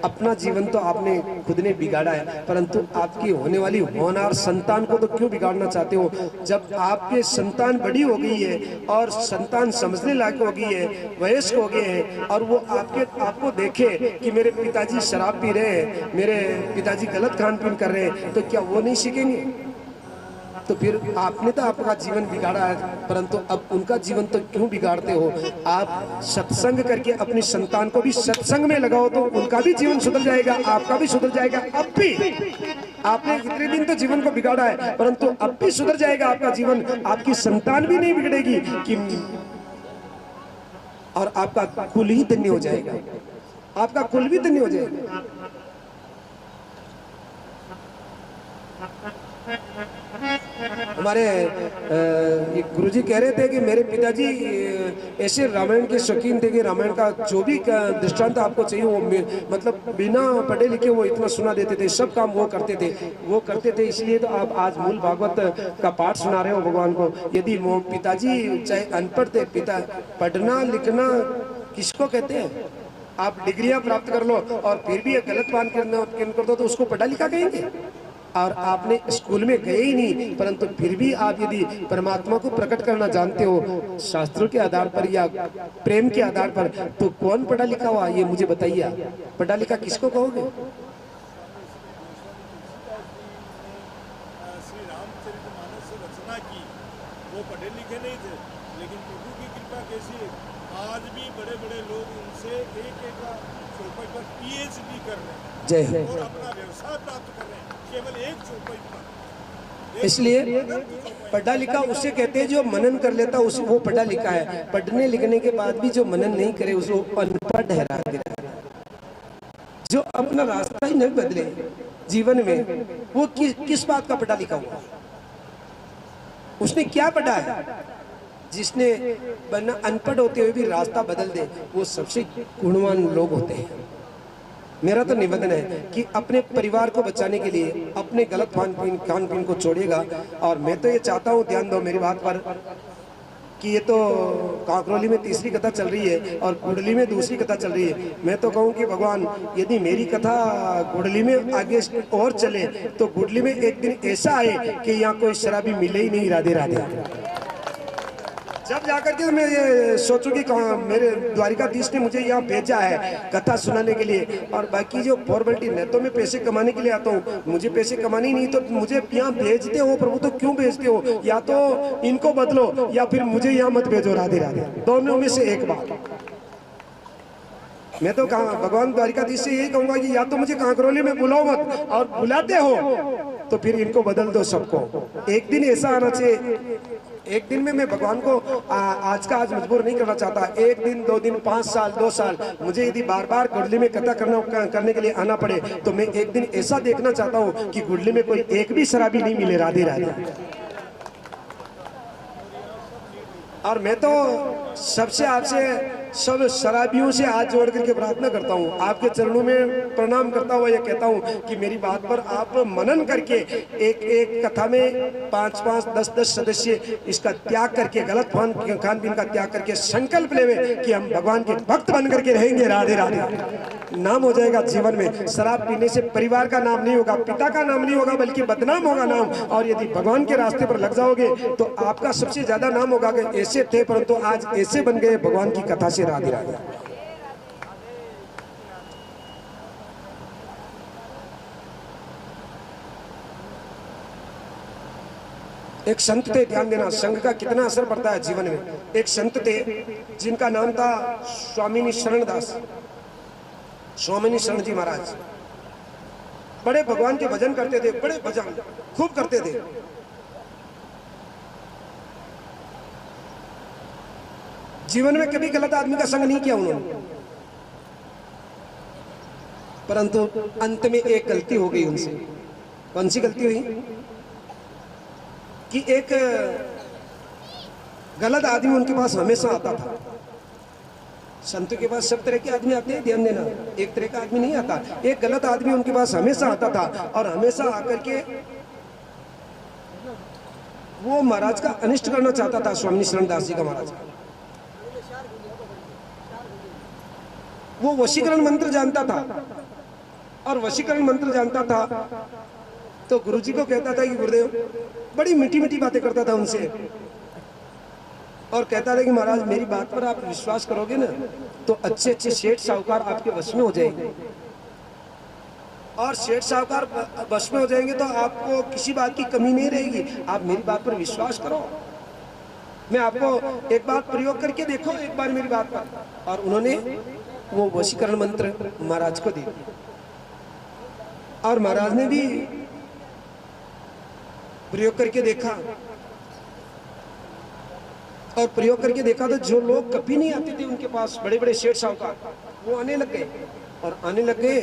अपना जीवन तो आपने खुद ने बिगाड़ा है, परंतु आपकी होने वाली होनहार संतान को तो क्यों बिगाड़ना चाहते हो? जब आपके संतान बड़ी हो गई है और संतान समझने लायक हो गई है, वयस्क हो गए हैं, और वो आपको देखे कि मेरे पिताजी शराब पी रहे हैं, मेरे पिताजी गलत खान पीन कर रहे हैं, तो क्या वो नहीं सीखेंगे? तो फिर आपने तो आपका जीवन बिगाड़ा है, परंतु अब उनका जीवन तो क्यों बिगाड़ते हो? आप सत्संग करके अपनी संतान को भी सत्संग में लगाओ तो उनका भी जीवन सुधर जाएगा, आपका भी सुधर जाएगा। अब भी आपने इतने दिन तो जीवन को बिगाड़ा है, परंतु अब भी सुधर जाएगा आपका जीवन, आपकी संतान भी नहीं बिगड़ेगी कि और आपका कुल ही धन्य हो जाएगा, आपका कुल भी धन्य हो जाएगा। हमारे गुरुजी कह रहे थे कि मेरे पिताजी ऐसे रामायण के शौकीन थे कि रामायण का जो भी दृष्टांत आपको चाहिए वो मतलब बिना पढ़े लिखे वो इतना सुना देते थे, सब काम वो करते थे। इसलिए तो आप आज मूल भागवत का पाठ सुना रहे हो भगवान को। यदि वो पिताजी चाहे अनपढ़ थे, पिता पढ़ना लिखना किसको कहते हैं? आप डिग्रियां प्राप्त कर लो और फिर भी एक गलत बात कर दो तो उसको पढ़ा लिखा कहेंगे? और आपने स्कूल में गए ही नहीं, परंतु फिर भी आप यदि परमात्मा को प्रकट करना जानते हो शास्त्रों के आधार पर या प्रेम के आधार पर, तो कौन पढ़ा लिखा हुआ ये मुझे बताइए। पढ़ा लिखा किसको कहोगे? श्री रामचरितमानस से रचना की, वो पढ़े लिखे नहीं थे, लेकिन प्रभु की कृपा कैसी है, आज भी बड़े बड़े लोग उनसे एक चौपाई पर PhD कर रहे हैं। जय हो। और अपना व्यवसाय प्राप्त कर रहे हैं केवल एक चौपाई पर। इसलिए पढ़ा लिखा उसे कहते हैं जो मनन कर लेता उस वो पढ़ा लिखा है। पढ़ने लिखने के बाद भी जो मनन नहीं करे उसको अनपढ़ ठहरा देता है। जो अपना रास्ता ही नहीं बदले जीवन में, वो किस बात का पढ़ा लिखा हुआ? उसने क्या पढ़ा है? जिसने वरना अनपढ़ होते हुए भी रास्ता बदल दे, वो सबसे गुणवान लोग होते हैं। मेरा तो निवेदन है कि अपने परिवार को बचाने के लिए अपने गलत खान पीन को छोड़िएगा। और मैं तो ये चाहता हूँ, ध्यान दो मेरी बात पर, कि ये तो कांकरोली में तीसरी कथा चल रही है और गुडली में दूसरी कथा चल रही है। मैं तो कहूँ कि भगवान यदि मेरी कथा गुडली में आगे और चले तो गुडली में एक दिन ऐसा आए कि यहाँ कोई शराबी मिले ही नहीं। राधे राधे। जब जाकर के मैं ये सोचूं कि मेरे द्वारिकाधीश ने मुझे यहाँ भेजा है कथा सुनाने के लिए, और बाकी जो फॉर्मेलिटी, न तो मैं पैसे कमाने के लिए आता हूँ, मुझे पैसे कमाने ही नहीं तो मुझे यहाँ भेजते हो प्रभु, तो क्यों भेजते हो? या तो इनको बदलो या फिर मुझे यहाँ मत भेजो। राधे राधे। दोनों में से एक बात। मैं तो भगवान द्वारिकाधीश से यही कहूंगा कि या तो मुझे कांकरोली में बुलाओ मत, और बुलाते हो तो फिर इनको बदल दो सबको। एक दिन ऐसा आना चाहिए, एक दिन में मैं भगवान को आज का आज मजबूर नहीं करना चाहता। एक दिन, 2 दिन, 5 साल, 2 साल, मुझे यदि बार बार गुडली में कथा करने के लिए आना पड़े तो मैं एक दिन ऐसा देखना चाहता हूँ कि गुडली में कोई एक भी शराबी नहीं मिले। राधे राधे। और मैं तो सबसे आपसे सब शराबियों से हाथ जोड़ करके प्रार्थना करता हूँ, आपके चरणों में प्रणाम करता हुआ ये कहता हूँ कि मेरी बात पर आप मनन करके एक एक कथा में 5-5, 10-10 सदस्य इसका त्याग करके, गलत खान पीन का त्याग करके संकल्प लेवे कि हम भगवान के भक्त बन करके रहेंगे। राधे राधे। नाम हो जाएगा जीवन में। शराब पीने से परिवार का नाम नहीं होगा, पिता का नाम नहीं होगा, बल्कि बदनाम होगा नाम। और यदि भगवान के रास्ते पर लग जाओगे तो आपका सबसे ज्यादा नाम होगा कि ऐसे थे परंतु आज ऐसे बन गए भगवान की कथा से। राधे राधे। एक संत थे, ध्यान देना, संघ का कितना असर पड़ता है जीवन में। एक संत थे जिनका नाम था स्वामी शरणदास, स्वामी शरण जी महाराज। बड़े भगवान के भजन करते थे, बड़े भजन खूब करते थे। जीवन में कभी गलत आदमी का संग नहीं किया उन्होंने, परंतु अंत में एक गलती हो गई उनसे। कौन सी गलती हुई? कि एक गलत आदमी उनके पास हमेशा आता था। संतों के पास सब तरह के आदमी आते हैं, ध्यान देना, एक तरह का आदमी नहीं आता। एक गलत आदमी उनके पास हमेशा आता था और हमेशा आकर के वो महाराज का अनिष्ट करना चाहता था। स्वामी शरणदास जी का महाराज वो वशीकरण मंत्र जानता था, और वशीकरण मंत्र जानता था तो गुरुजी को कहता था कि गुरुदेव, बड़ी मीठी मीठी बातें करता था उनसे, और कहता था कि महाराज मेरी बात पर आप विश्वास करोगे ना तो अच्छे अच्छे सेठ साहूकार आपके वश में हो जाएंगे, और सेठ साहूकार वश में हो जाएंगे तो आपको किसी बात की कमी नहीं रहेगी, आप मेरी बात पर विश्वास करो, मैं आपको एक बार प्रयोग करके देखो एक बार मेरी बात पर। और उन्होंने वो वशीकरण मंत्र महाराज को दिया, और महाराज ने भी प्रयोग करके देखा, और प्रयोग करके देखा तो जो लोग कभी नहीं आते थे उनके पास, बड़े बड़े सेठ साहूकार, वो आने लग गए, और आने लग गए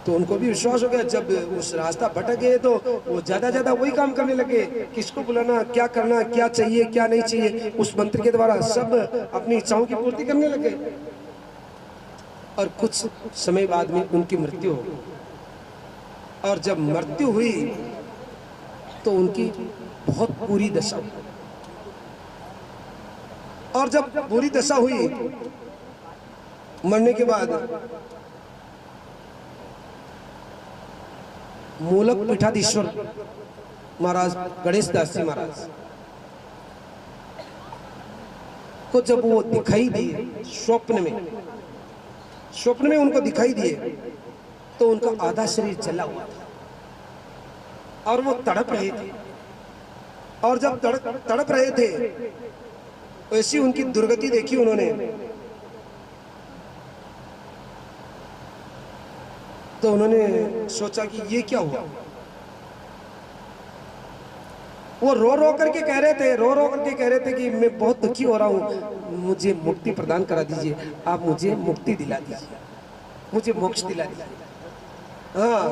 तो उनको भी विश्वास हो गया। जब उस रास्ता भटक गए तो वो ज्यादा वही काम करने लगे, किसको बुलाना, क्या करना, क्या चाहिए क्या नहीं चाहिए, उस मंत्र के द्वारा सब अपनी इच्छाओं की पूर्ति करने लगे। और कुछ समय बाद में उनकी मृत्यु हो गई, और जब मृत्यु हुई तो उनकी बहुत बुरी दशा हुई, और जब बुरी दशा हुई मरने के बाद मूलक पीठाधीश्वर महाराज गणेश दास जी महाराज को जब वो दिखाई दिए स्वप्न में उनको दिखाई दिए तो उनका आधा शरीर जला हुआ था और वो तड़प रहे थे, और जब तड़प रहे थे वैसी उनकी दुर्गति देखी उन्होंने, तो उन्होंने सोचा कि ये क्या हुआ। वो रो करके कह रहे थे कि मैं बहुत दुखी हो रहा हूँ, मुझे मुक्ति प्रदान करा दीजिए, आप मुझे मुक्ति दिला दीजिए, मुझे मोक्ष दिला दीजिए। हाँ,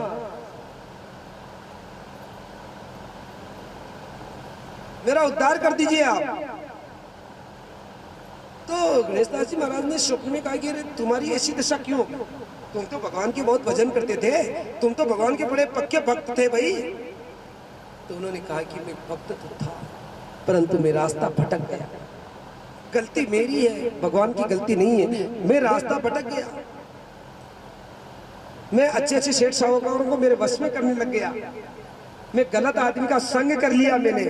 मेरा उद्धार कर दीजिए आप। तो गणेश दास जी महाराज ने स्वप्न में कहा कि तुम्हारी ऐसी दशा क्यों, तुम तो भगवान की बहुत भजन करते थे, तुम तो भगवान के बड़े पक्के भक्त थे भाई। तो उन्होंने कहा कि मैं भक्त तो था परंतु मैं रास्ता भटक गया, गलती मेरी है, भगवान की गलती नहीं है, मैं रास्ता भटक गया, मैं अच्छे सेठ साहूकारों को मेरे वश में करने लग गया, मैं गलत आदमी का संग कर लिया मैंने,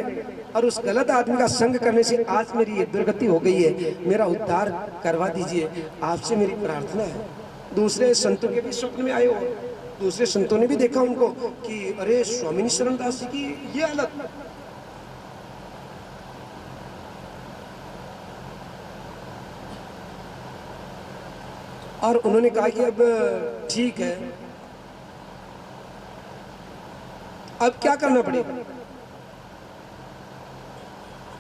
और उस गलत आदमी का संग करने से आज मेरी ये दुर्गति हो गई है, मेरा उद्धार करवा दीजिए, आपसे मेरी प्रार्थना है। दूसरे संतों के भी स्वप्न में आए हो, दूसरे संतों ने भी देखा उनको कि अरे स्वामी शरण दास जी की ये हालत, और उन्होंने कहा कि अब ठीक है, अब क्या करना पड़ेगा।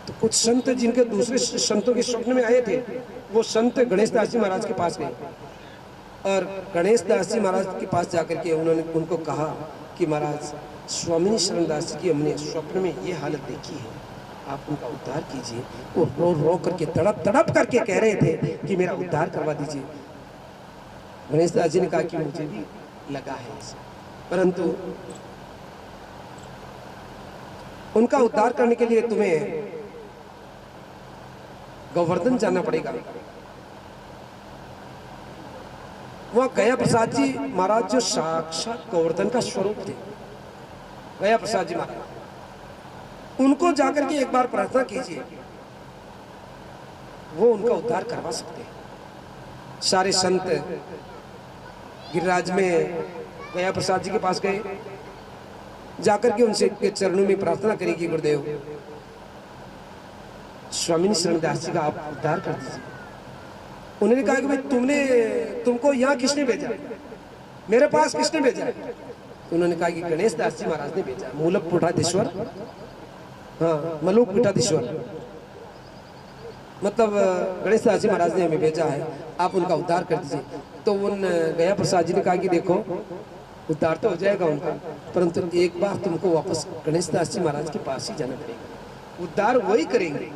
तो कुछ संत जिनके दूसरे संतों के स्वप्न में आए थे, वो संत गणेश दास जी महाराज के पास गए, और गणेश दास जी महाराज के पास जाकर के उन्होंने उनको कहा कि महाराज स्वामी शरण दास जी की हमने स्वप्न में ये हालत देखी है, आप उनका उद्धार कीजिए। वो रो करके तड़प करके कह रहे थे कि मेरा उद्धार करवा दीजिए। गणेश दास जी ने कहा कि मुझे भी लगा है ऐसा, परंतु उनका उद्धार करने के लिए तुम्हें गोवर्धन जाना पड़ेगा। वहां गया प्रसाद जी महाराज जो साक्षात गोवर्धन का स्वरूप थे, गया प्रसाद जी महाराज, उनको जाकर के एक बार प्रार्थना कीजिए, वो उनका उद्धार करवा सकते हैं। सारे संत गिरिराज में गया प्रसाद जी के पास गए, जाकर के उनसे के चरणों में प्रार्थना करेगी, गुरुदेव स्वामी शरण दास जी का आप उद्धार कर दीजिए। उन्होंने कहा कि भाई तुमको यहाँ किसने भेजा, मेरे पास किसने भेजा। तो उन्होंने कहा कि गणेश दास जी महाराज ने भेजा, मूलक पीठाधीश्वर, हाँ मलुक पीठाधीश्वर, मतलब गणेश दास जी महाराज ने हमें भेजा है, आप उनका उद्धार कर दीजिए। तो उन गया प्रसाद जी ने कहा कि देखो उद्धार तो हो जाएगा उनका, परंतु एक बार तुमको वापस गणेश दास जी महाराज के पास ही जाना पड़ेगा, उद्धार वही करेंगे,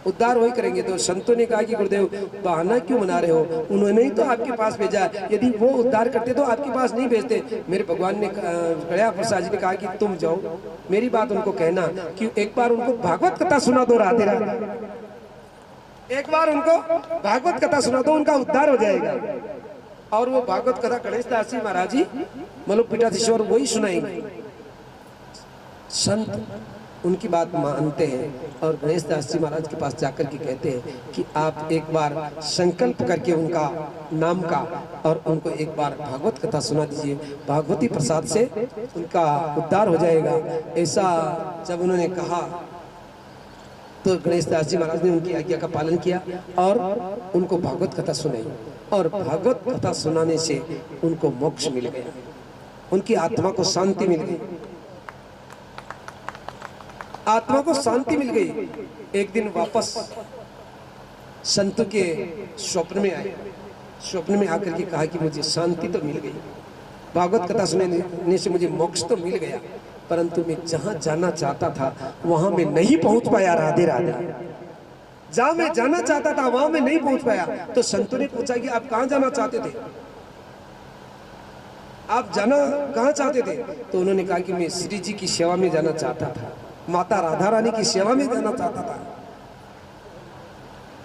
उद्धार वही करेंगे। तो संतों ने कहा कि गुरुदेव बहाना क्यों बना रहे हो, उन्होंने ही तो आपके पास भेजा, यदि वो उद्धार करते तो आपके पास नहीं भेजते। मेरे भगवान ने गया प्रसाद जी ने कहा कि तुम जाओ, मेरी बात उनको कहना कि एक बार उनको भागवत कथा सुना दो राधे राधे। एक बार उनको भागवत कथा सुना दो, उनका उद्धार हो जाएगा। और वो भागवत कथा गणेश दास जी महाराज जी मलुक पीठाधीश्वर वही सुनाएंगे। संत उनकी बात मानते हैं और गणेश दास जी महाराज के पास जाकर के कहते हैं कि आप एक बार संकल्प करके उनका नाम का और उनको एक बार भागवत कथा सुना दीजिए, भागवती प्रसाद से उनका उद्धार हो जाएगा। ऐसा जब उन्होंने कहा तो गणेश दास जी महाराज ने उनकी आज्ञा का पालन किया और उनको भागवत कथा सुनाई। और भागवत कथा सुनाने से उनको मोक्ष मिल गया, उनकी आत्मा को शांति मिल गई, आत्मा को शांति मिल गई। एक दिन वापस संत के स्वप्न में आए, स्वप्न में आकर के कहा कि मुझे शांति तो मिल गई, भागवत कथा सुनने से मुझे मोक्ष तो मिल गया, परंतु मैं जहां जाना चाहता था वहां मैं नहीं पहुंच पाया। राधे राधे, जहां मैं जाना चाहता था वहां मैं नहीं पहुंच पाया। तो संतों ने पूछा कि आप कहां जाना चाहते थे, आप जाना कहां चाहते थे? तो उन्होंने कहा कि मैं श्री जी की सेवा में जाना चाहता था, माता राधा रानी की सेवा में जाना चाहता था।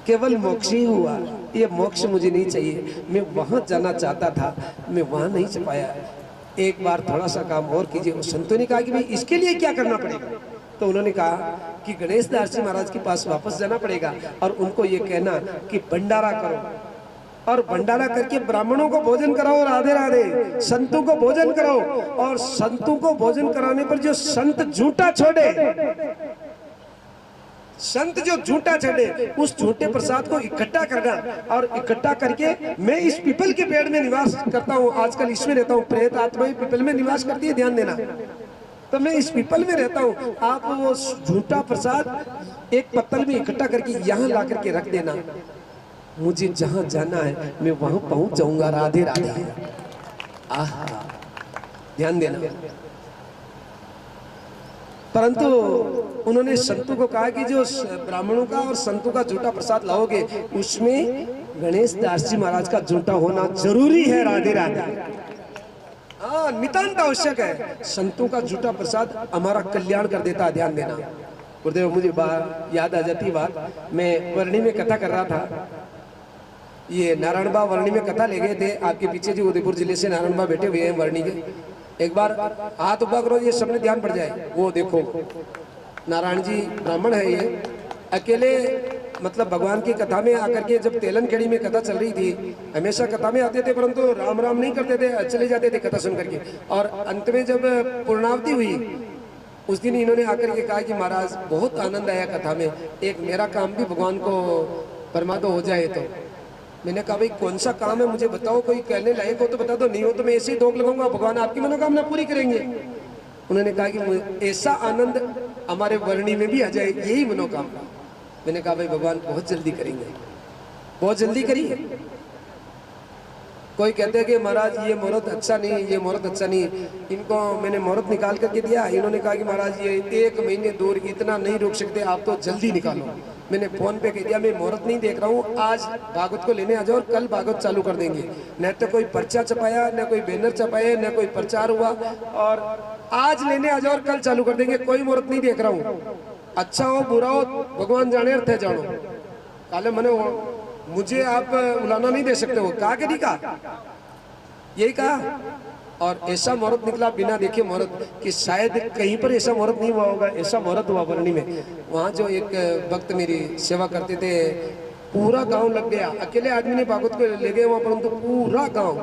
केवल मोक्ष ही हुआ, ये मोक्ष मुझे नहीं चाहिए, मैं वहां जाना चाहता था, मैं वहां नहीं जा पाया। एक बार थोड़ा सा काम और कीजिए। उस संतों ने कहा कि भाई इसके लिए क्या करना पड़ेगा? तो उन्होंने कहा कि गणेश दास जी महाराज के पास वापस जाना पड़ेगा और उनको ये कहना कि भंडारा करो और भंडारा करके ब्राह्मणों को भोजन कराओ। राधे राधे, संतों को भोजन कराओ और संतों को भोजन कराने पर जो संत झूठा छोड़े, संत जो झूठा छोड़े, उस झूठे प्रसाद को इकट्ठा करना और इकट्ठा करके मैं इस पीपल के पेड़ में निवास करता हूँ, आजकल इसमें रहता हूँ, प्रेत आत्मा ही पीपल में निवास करती है, ध्यान देना। तो मैं इस पीपल में रहता हूँ, आप वो झूठा प्रसाद एक पत्तल में इकट्ठा करके यहाँ ला करके रख देना, मुझे जहां जाना है मैं वहां पहुंच जाऊंगा। राधे राधे, आहा, ध्यान देना। परंतु उन्होंने संतों को कहा कि जो ब्राह्मणों का और संतों का झूठा प्रसाद लाओगे उसमें गणेश दास जी महाराज का झूठा होना जरूरी है। राधे राधे, हाँ, नितांत आवश्यक है। संतों का झूठा प्रसाद हमारा कल्याण कर देता है, ध्यान देना। गुरुदेव, मुझे याद आ जाती बात, मैं वर्णी में कथा कर रहा था, ये नारायण बा वर्णी में कथा ले गए थे। आपके पीछे जो उदयपुर जिले से नारायण बा बैठे हुए हैं वर्णी के, एक बार हाथ उठा करो, ये सबने ध्यान पड़ जाए। वो देखो नारायण जी ब्राह्मण है, ये अकेले मतलब भगवान की कथा में आकर के, जब तेलन खेड़ी में कथा चल रही थी, हमेशा कथा में आते थे परंतु राम राम नहीं करते थे, चले जाते थे कथा सुन करके। और अंत में जब पूर्णावती हुई उस दिन इन्होंने आकर के कहा कि महाराज बहुत आनंद आया कथा में, एक मेरा काम भी भगवान को परमात्मा हो जाए। तो मैंने कहा भाई कौन सा काम है मुझे बताओ, कोई कहने लायक हो तो बता दो, नहीं हो तो मैं ऐसे ही धोख लगाऊंगा, भगवान आपकी मनोकामना पूरी करेंगे। उन्होंने कहा कि ऐसा आनंद हमारे वर्णी में भी आ जाए, यही मनोकामना। मैंने कहा भाई भगवान बहुत जल्दी करेंगे, बहुत जल्दी करिए। कोई कहते हैं कि महाराज ये मुहूर्त अच्छा नहीं, ये मुहूर्त अच्छा नहीं, इनको मैंने मुहूर्त निकाल करके दिया, इन्होंने कहा कि महाराज ये 1 महीने दूर, इतना नहीं रोक सकते आप, तो जल्दी निकालो। मैंने फोन पे कह दिया मैं मुहूर्त नहीं देख रहा हूँ, आज भागवत को लेने आ जाओ और कल भागवत चालू कर देंगे। न तो कोई पर्चा छपाया, न कोई बैनर छपाए, न कोई प्रचार हुआ, और आज लेने आ जाओ और कल चालू कर देंगे, कोई मुहूर्त नहीं देख रहा हूँ। अच्छा हो बुरा हो भगवान जाने, अर्थ है जानो। काले मने मुझे आप उलाना नहीं दे सकते हो, कहा कि नहीं कहा, यही कहा। और ऐसा मुहूर्त निकला बिना देखे मुहूर्त कि शायद कहीं पर ऐसा मुहूर्त नहीं हुआ होगा, ऐसा मुहूर्त हुआ वर्णी में। वहाँ जो एक भक्त मेरी सेवा करते थे, पूरा गांव लग गया, अकेले आदमी ने भागवत को ले गए वहाँ, परंतु पूरा गांव,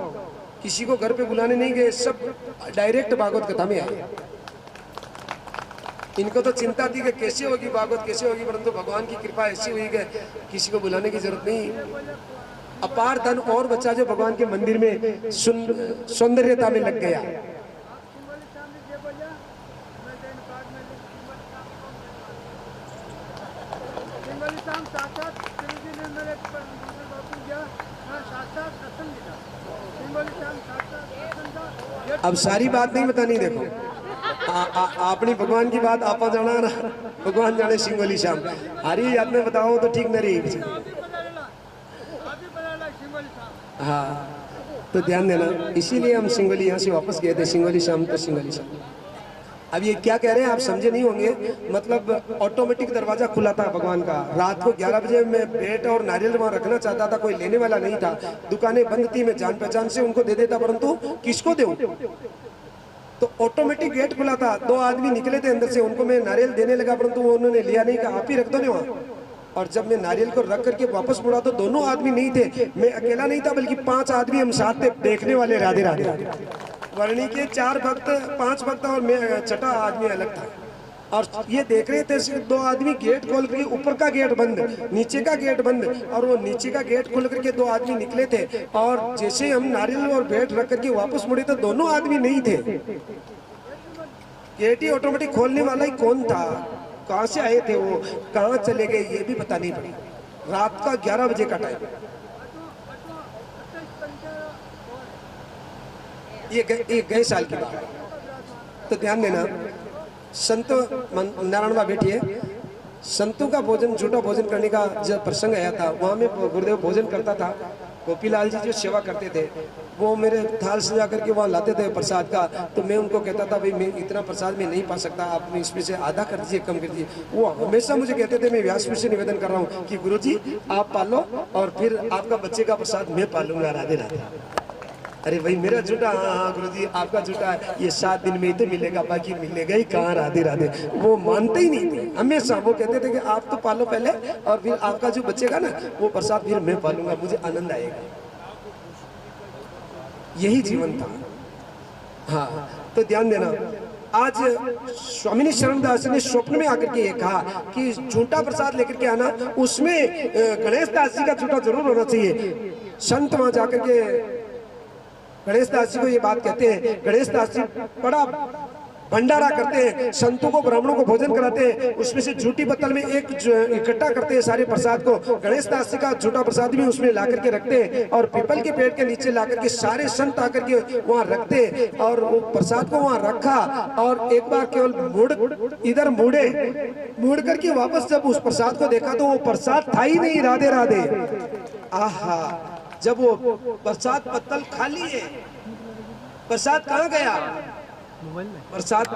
किसी को घर पे बुलाने नहीं गए, सब डायरेक्ट भागवत कथा में आए। इनको तो चिंता थी कि कैसे होगी भागवत, कैसे होगी, परंतु भगवान की कृपा ऐसी हुई कि किसी को बुलाने की जरूरत नहीं। अपार धन और बच्चा जो भगवान के मंदिर में सौंदर्यता में लग गया। अब सारी बात नहीं बतानी, देखो अपनी भगवान की बात आपा जाना ना, भगवान जाने सिंगोली श्याम हरी याद में बताओ तो ठीक न रही। हाँ, तो ध्यान देना, इसीलिए हम सिंगोली यहाँ से वापस गए थे, सिंगोली श्याम तो सिंगोली श्याम। अब ये क्या कह रहे हैं आप समझे नहीं होंगे, मतलब ऑटोमेटिक दरवाजा खुला था भगवान का। रात को 11 बजे मैं ब्रेड और नारियल वहां रखना चाहता था, कोई लेने वाला नहीं था, दुकानें बंद थी, मैं जान पहचान से उनको दे देता, परंतु किसको दूं? तो ऑटोमेटिक गेट खुला था, 2 आदमी निकले थे अंदर से, उनको मैं नारियल देने लगा, परंतु वो उन्होंने लिया नहीं, कहा आप ही रख दो ना वहाँ। और जब मैं नारियल को रख करके वापस मुड़ा तो दोनों आदमी नहीं थे, मैं अकेला नहीं था, बल्कि 5 आदमी हम साथ थे देखने वाले। राधे राधे। वर्णी के 4 भक्त, 5 भक्त और मैं छठा आदमी अलग था, और ये देख रहे थे सिर्फ 2 आदमी गेट खोल करके, ऊपर का गेट बंद, नीचे का गेट बंद, और वो नीचे का गेट खोल करके 2 आदमी निकले थे, और जैसे हम नारियल और ब्रेड रख करके वापस मुड़े तो दोनों आदमी नहीं थे। गेट ही ऑटोमेटिक खोलने वाला ही कौन था, कहाँ से आए थे वो, कहाँ चले गए, ये भी पता नहीं पड़ी। रात का 11 बजे का टाइम, ये गए साल की बात। तो ध्यान देना, संत नारायण बा बैठिए, संतों का भोजन, झूठा भोजन करने का जब प्रसंग आया था, वहाँ में गुरुदेव भोजन करता था। गोपीलाल जी जो सेवा करते थे वो मेरे थाल सजा करके वहाँ लाते थे प्रसाद का, तो मैं उनको कहता था भाई मैं इतना प्रसाद में नहीं पा सकता, आप इसमें से आधा कर दीजिए, कम कर दीजिए। वो हमेशा मुझे कहते थे, मैं व्यासपीठ से निवेदन कर रहा हूँ कि गुरुजी आप पालो और फिर आपका बच्चे का प्रसाद मैं पालूंगा। राधे राधे। अरे भाई मेरा झूठा, हाँ गुरुजी आपका झूठा ये 7 दिन में ही तो मिलेगा, बाकी मिलेगा ही कहाँ। राधे राधे। वो मानते ही नहीं थे, हमेशा वो कहते थे कि आप तो पालो पहले और फिर आपका जो बचेगा ना वो प्रसाद फिर मैं पालूंगा, मुझे आनंद आएगा। यही जीवन था। हाँ, तो ध्यान देना, आज स्वामी शरणदास ने स्वप्न में आकर के ये कहा कि झूठा प्रसाद लेकर के आना, उसमें गणेश दास जी का झूठा जरूर होना चाहिए। संत वहां जाकर के गणेश दास जी को ये बात कहते हैं, गणेश दास जी बड़ा भंडारा करते हैं, संतों को ब्राह्मणों को भोजन कराते हैं, उसमें से झूठी बोतल में एक इकट्ठा करते हैं सारे प्रसाद को। गणेश दास जी का झूठा प्रसाद भी उसमें ला करके रखते हैं, और पीपल के पेड़ के नीचे ला करके सारे संत आकर के वहाँ रखते हैं, और वो प्रसाद को वहाँ रखा, और एक बार केवल इधर मुड़ करके वापस जब उस प्रसाद को देखा तो वो प्रसाद था ही नहीं। राधे राधे। आहा, जब वो प्रसाद पत्तल खाली है, प्रसाद कहाँ गया? प्रसाद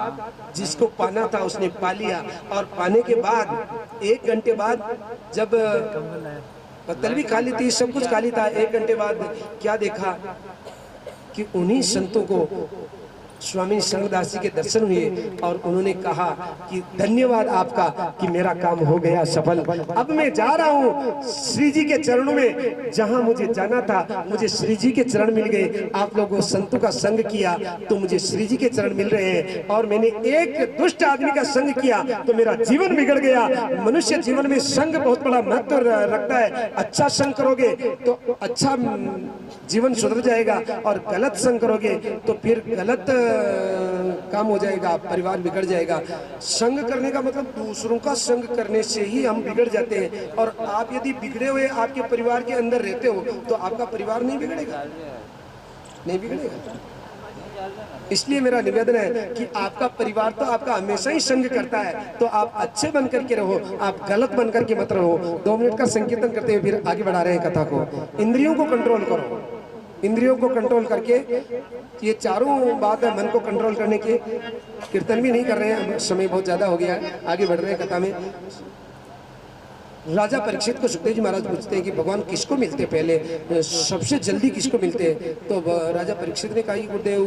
जिसको पाना था उसने पा लिया, और पाने के बाद 1 घंटे बाद जब पत्तल भी खाली थी, सब कुछ खाली था, 1 घंटे बाद क्या देखा कि उन्हीं संतों को स्वामी शरणदास जी के दर्शन हुए, और उन्होंने कहा कि धन्यवाद आपका कि मेरा काम हो गया सफल। अब मैं जा रहा हूँ श्री जी के चरणों में, जहाँ मुझे जाना था मुझे श्री जी के चरण मिल गए। आप लोगों संतों का संग किया तो मुझे श्री जी के चरण मिल रहे हैं, और मैंने एक दुष्ट आदमी का संग किया तो मेरा जीवन बिगड़ गया। मनुष्य जीवन में संग बहुत बड़ा महत्व रखता है। अच्छा संग करोगे तो अच्छा जीवन सुधर जाएगा, और गलत संग करोगे तो फिर गलत काम हो जाएगा, परिवार बिगड़ जाएगा। संग करने का मतलब दूसरों का संग करने से ही हम बिगड़ जाते हैं, और आप यदि बिगड़े हुए आपके परिवार के अंदर रहते हो तो आपका परिवार नहीं बिगड़ेगा, नहीं बिगड़ेगा। इसलिए मेरा निवेदन है कि आपका परिवार तो आपका हमेशा ही संग करता है, तो आप अच्छे बन करके रहो, आप गलत बन करके मत रहो। 2 मिनट का संकीर्तन करते हुए फिर आगे बढ़ा रहे हैं कथा को। इंद्रियों को कंट्रोल करो, इंद्रियों को कंट्रोल करके, ये चारों बात है मन को कंट्रोल करने की। कीर्तन भी नहीं कर रहे हैं, समय बहुत ज्यादा हो गया है, आगे बढ़ रहे हैं कथा में। राजा परीक्षित को सुखदेव जी महाराज पूछते हैं कि भगवान किसको मिलते पहले, सबसे जल्दी किसको मिलते हैं? तो राजा परीक्षित ने कहा कि गुरुदेव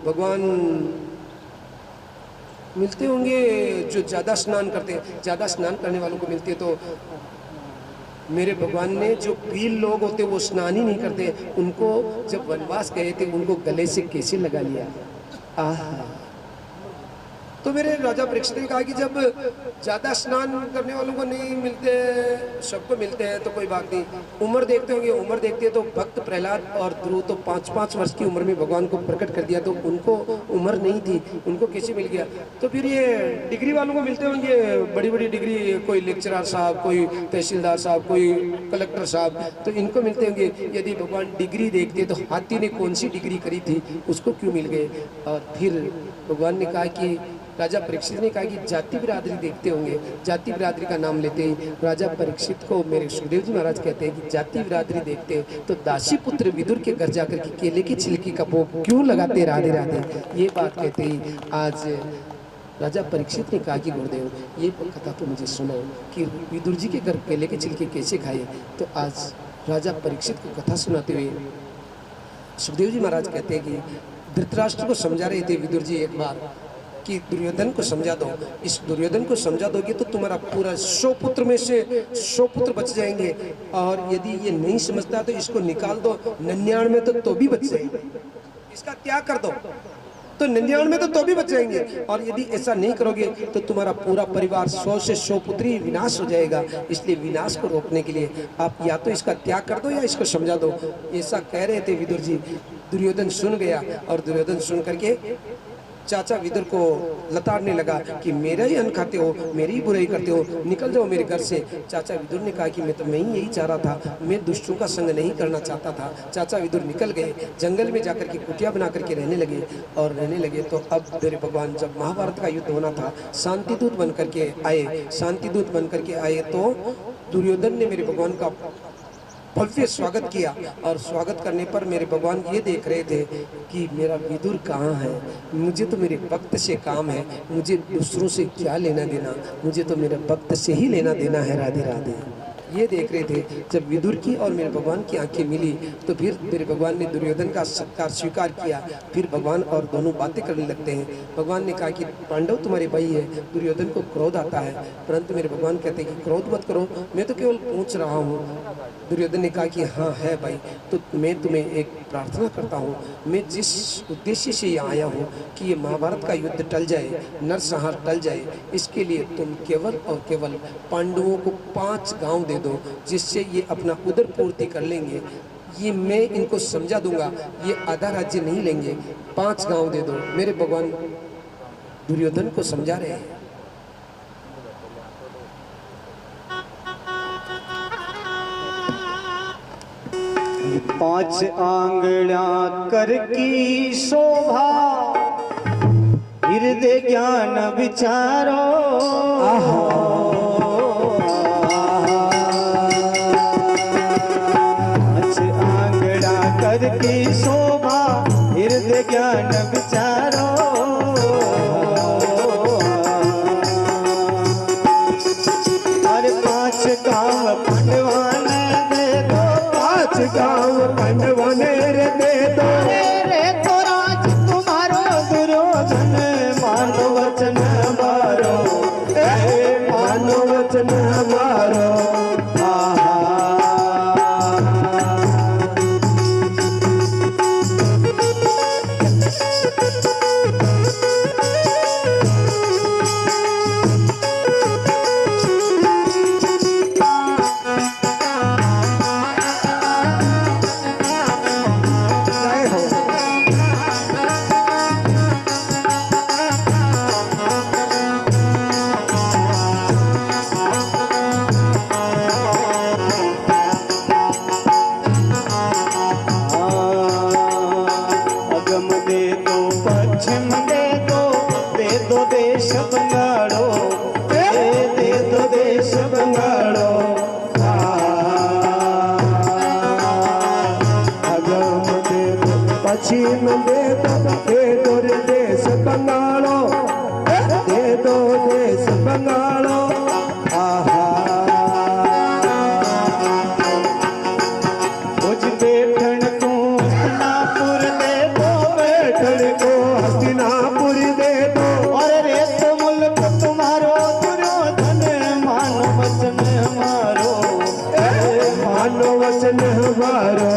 भगवान मिलते होंगे जो ज्यादा स्नान करते हैं, ज्यादा स्नान करने वालों को मिलते हैं। तो मेरे भगवान ने जो पील लोग होते वो स्नान ही नहीं करते, उनको जब वनवास गए थे उनको गले से कैसे लगा लिया। आहा, तो मेरे राजा परीक्षित ने कहा कि जब ज्यादा स्नान करने वालों को नहीं मिलते, सबको मिलते हैं तो कोई बात नहीं। उम्र देखते होंगे, उम्र देखते हैं तो भक्त प्रहलाद और ध्रुव तो 5-5 वर्ष की उम्र में भगवान को प्रकट कर दिया, तो उनको उम्र नहीं थी, उनको कैसे मिल गया? तो फिर ये डिग्री वालों को मिलते होंगे, बड़ी बड़ी डिग्री, कोई लेक्चरर साहब, कोई तहसीलदार साहब, कोई कलेक्टर साहब, तो इनको मिलते होंगे। यदि भगवान डिग्री देखते तो हाथी ने कौन सी डिग्री करी थी, उसको क्यों मिल गए? और फिर भगवान ने कहा कि राजा परीक्षित ने कहा कि जाति बिरादरी देखते होंगे, जाति बिरादरी का नाम लेते ही राजा परीक्षित को मेरे सुखदेव जी महाराज कहते हैं कि जाति बिरादरी देखते तो दासी पुत्र विदुर के घर जाकर के केले की छिलकी का भोग क्यों लगाते? राधे राधे। ये बात कहते ही आज राजा परीक्षित ने कहा कि गुरुदेव ये कथा तो मुझे सुनाओ कि विदुर जी के घर केले के छिलके कैसे खाए। तो आज राजा परीक्षित को कथा सुनाते हुए सुखदेव जी महाराज कहते हैं कि धृतराष्ट्र को समझा रहे थे विदुर जी एक बार कि दुर्योधन को समझा दो, इस दुर्योधन को समझा दोगे तो तुम्हारा पूरा 100 पुत्र में से 100 पुत्र बच जाएंगे, और यदि ये नहीं समझता तो इसको निकाल दो 99 में तो भी बच जाएंगे, इसका त्याग कर दो तो 99 में तो भी बच जाएंगे, और यदि ऐसा नहीं करोगे तो तुम्हारा पूरा परिवार 100 से 100 पुत्री ही विनाश हो जाएगा। इसलिए विनाश को रोकने के लिए आप या तो इसका त्याग कर दो या इसको समझा दो। ऐसा कह रहे थे विदुर जी। दुर्योधन सुन गया और दुर्योधन सुन करके चाचा विदुर को लताड़ने लगा कि मेरा ही अन्न खाते हो, मेरी ही बुराई करते हो, निकल जाओ मेरे घर से। चाचा विदुर ने कहा कि मैं ही यही चाह रहा था, मैं दुष्टों का संग नहीं करना चाहता था। चाचा विदुर निकल गए, जंगल में जाकर के कुटिया बना करके रहने लगे और रहने लगे। तो अब मेरे भगवान जब महाभारत का युद्ध होना था, शांतिदूत बन करके आए। शांतिदूत बन करके आए तो दुर्योधन ने मेरे भगवान का भव्य स्वागत किया, और स्वागत करने पर मेरे भगवान ये देख रहे थे कि मेरा विदुर कहाँ है, मुझे तो मेरे भक्त से काम है, मुझे दूसरों से क्या लेना देना, मुझे तो मेरे भक्त से ही लेना देना है। राधे राधे ये देख रहे थे। जब विदुर की और मेरे भगवान की आंखें मिली तो फिर मेरे भगवान ने दुर्योधन का सत्कार स्वीकार किया। फिर भगवान और दोनों बातें करने लगते हैं। भगवान ने कहा कि पांडव तुम्हारे भाई है। दुर्योधन को क्रोध आता है, परंतु मेरे भगवान कहते हैं कि क्रोध मत करो, मैं तो केवल पूछ रहा हूँ। दुर्योधन ने कहा कि हाँ है भाई, तो मैं तुम्हें एक प्रार्थना करता हूँ। मैं जिस उद्देश्य से यहाँ आया हूँ कि ये महाभारत का युद्ध टल जाए, नरसंहार टल जाए, इसके लिए तुम केवल और केवल पांडवों को 5 गांव दे दो, जिससे ये अपना उदर पूर्ति कर लेंगे। ये मैं इनको समझा दूंगा, ये आधा राज्य नहीं लेंगे, 5 गांव दे दो। मेरे भगवान दुर्योधन को समझा रहे हैं। 5 आंगड़ा कर की शोभा, हृदय ज्ञान विचारो। 5 आंगड़ा कर की शोभा, हृदय ज्ञान विचारो। और 5 गांव पंडवान गाँव पंडवन रे दे दो। रे तो राज तुम्हारो दुर्योधन, मानो वचन हमारो, मानो वचन हमारो। पश्चिम दे दो रे देश बंगालो, दे दो देश बंगालो। कुछ बैठन को हस्तिनापुर दे दो, बैठन को हस्तिनापुर दे दो। और रेत मुल्क तुम्हारो दुर्योधन, मानो वचन हमारो, मानो वचन हमारो।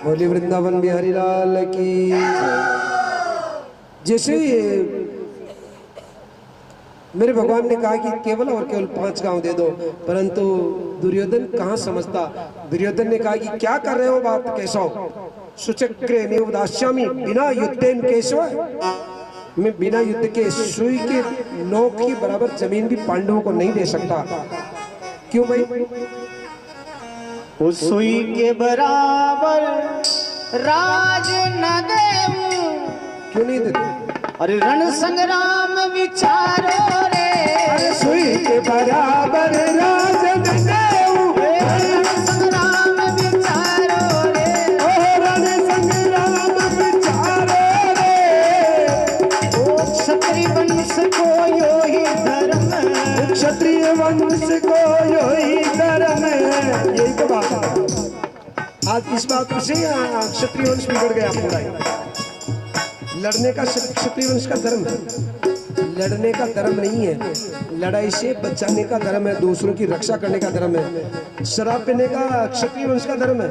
बोली वृंदावन बिहारी लाल की। जैसे मेरे भगवान ने कहा कि केवल और केवल 5 गांव दे दो, परंतु दुर्योधन कहाँ समझता। दुर्योधन ने कहा कि क्या कर रहे हो बात केशव, सुचक्रे निवदास्यामि बिना युद्धेन केशव। मैं बिना युद्ध के सुई के नोक के बराबर जमीन भी पांडवों को नहीं दे सकता। क्यों भाई? उस सुई के बराबर राज न देऊं, क्यों नहीं देते? अरे रण संग्राम विचारो रे, अरे सुई के बराबर राज न देऊं, रण संग्राम विचारो रे, रण संग्राम विचारो रे। ओ क्षत्रिय वंश को यो ही धर्म, क्षत्रिय वंश को यो ही धर्म। यही तो बात है। आज इस बात से क्षत्रिय वंश बिगड़ गया पूरा। लड़ने का क्षत्रिय वंश का धर्म है, लड़ने का धर्म नहीं है। लड़ाई से बचाने का धर्म है, दूसरों की रक्षा करने का धर्म है। शराब पीने का क्षत्रिय वंश का धर्म है।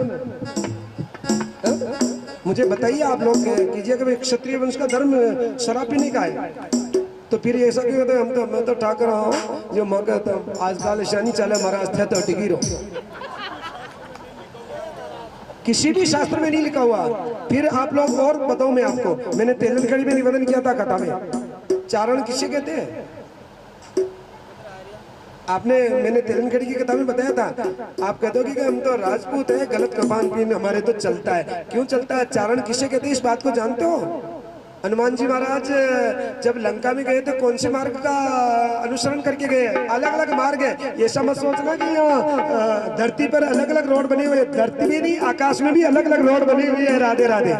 मुझे बताइए, आप लोग कीजिए कि क्षत्रिय वंश का धर्म शराब पीने का है, तो फिर ऐसा क्यों होता है? हम तो मैं तो ठाक रहा हूँ जो मौका तो आजकल ऐसा नहीं चला, महाराज थे तो टिकी रहो। किसी भी शास्त्र में नहीं लिखा हुआ। फिर आप लोग और बताओ, मैं आपको, मैंने तेलनखड़ी में निवेदन किया था कथा में, चारण किसे कहते हैं? आपने, मैंने तेलनखड़ी की कथा में बताया था। आप कहते हो कि हम तो राजपूत है, गलत कपान पीन हमारे तो चलता है। क्यों चलता है? चारण किसे कहते हैं इस बात को जानते हो? हनुमान जी महाराज जब लंका में गए थे, कौन से मार्ग का अनुसरण करके गए? अलग अलग मार्ग है। ये समझ सोचना कि यहाँ धरती पर अलग अलग रोड बने हुए, धरती में नहीं आकाश में भी अलग अलग रोड बनी हुई है। राधे राधे।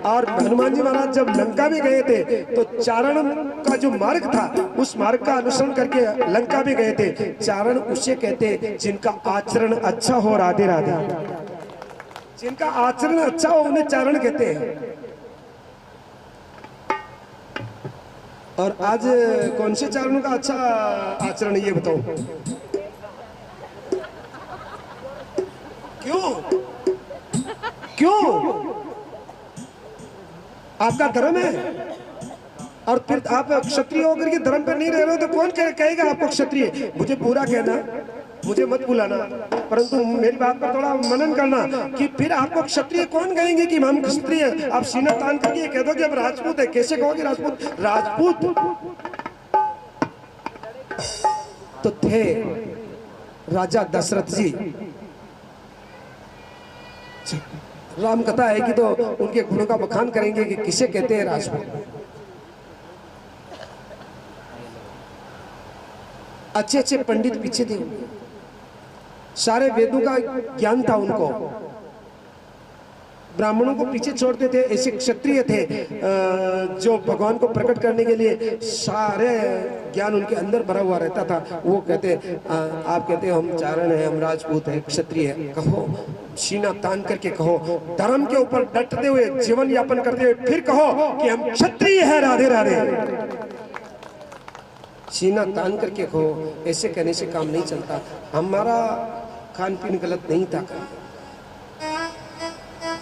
और हनुमान जी महाराज जब लंका में गए थे तो चारण का जो मार्ग था उस मार्ग का अनुसरण करके लंका में गए थे। चारण उसे कहते जिनका आचरण अच्छा हो। राधे राधे। जिनका आचरण अच्छा हो उन्हें चारण कहते हैं। और आज कौन से चारणों का अच्छा आचरण है ये बताओ? क्यों? क्यों? आपका धर्म है और फिर आप क्षत्रिय होकर के धर्म पर नहीं रह रहे हो तो कौन कहेगा आपको क्षत्रिय? मुझे पूरा कहना, मुझे मत बुलाना, परंतु मेरी बात पर थोड़ा मनन करना कि फिर आपको क्षत्रिय कौन कहेंगे कि हम क्षत्रिय? आप सीना तान करके कह दो कि अब राजपूत है। कैसे कहोगे राजपूत? राजपूत तो थे राजा दशरथ जी। राम कथा है कि तो उनके गुणों का बखान करेंगे कि किसे कहते हैं राजपूत। अच्छे अच्छे पंडित पीछे थे, सारे वेदों का ज्ञान था उनको, ब्राह्मणों को पीछे छोड़ते थे। ऐसे क्षत्रिय थे जो भगवान को प्रकट करने के लिए सारे ज्ञान उनके अंदर भरा हुआ रहता था। वो कहते आप कहते हो हम चारण हैं, हम राजपूत हैं, क्षत्रिय है, कहो सीना तान करके कहो, धर्म के ऊपर डटते हुए जीवन यापन करते हुए फिर कहो कि हम क्षत्रिय हैं। राधे राधे। सीना तान करके कहो, ऐसे कहने से काम नहीं चलता। हमारा खान पीन गलत नहीं था,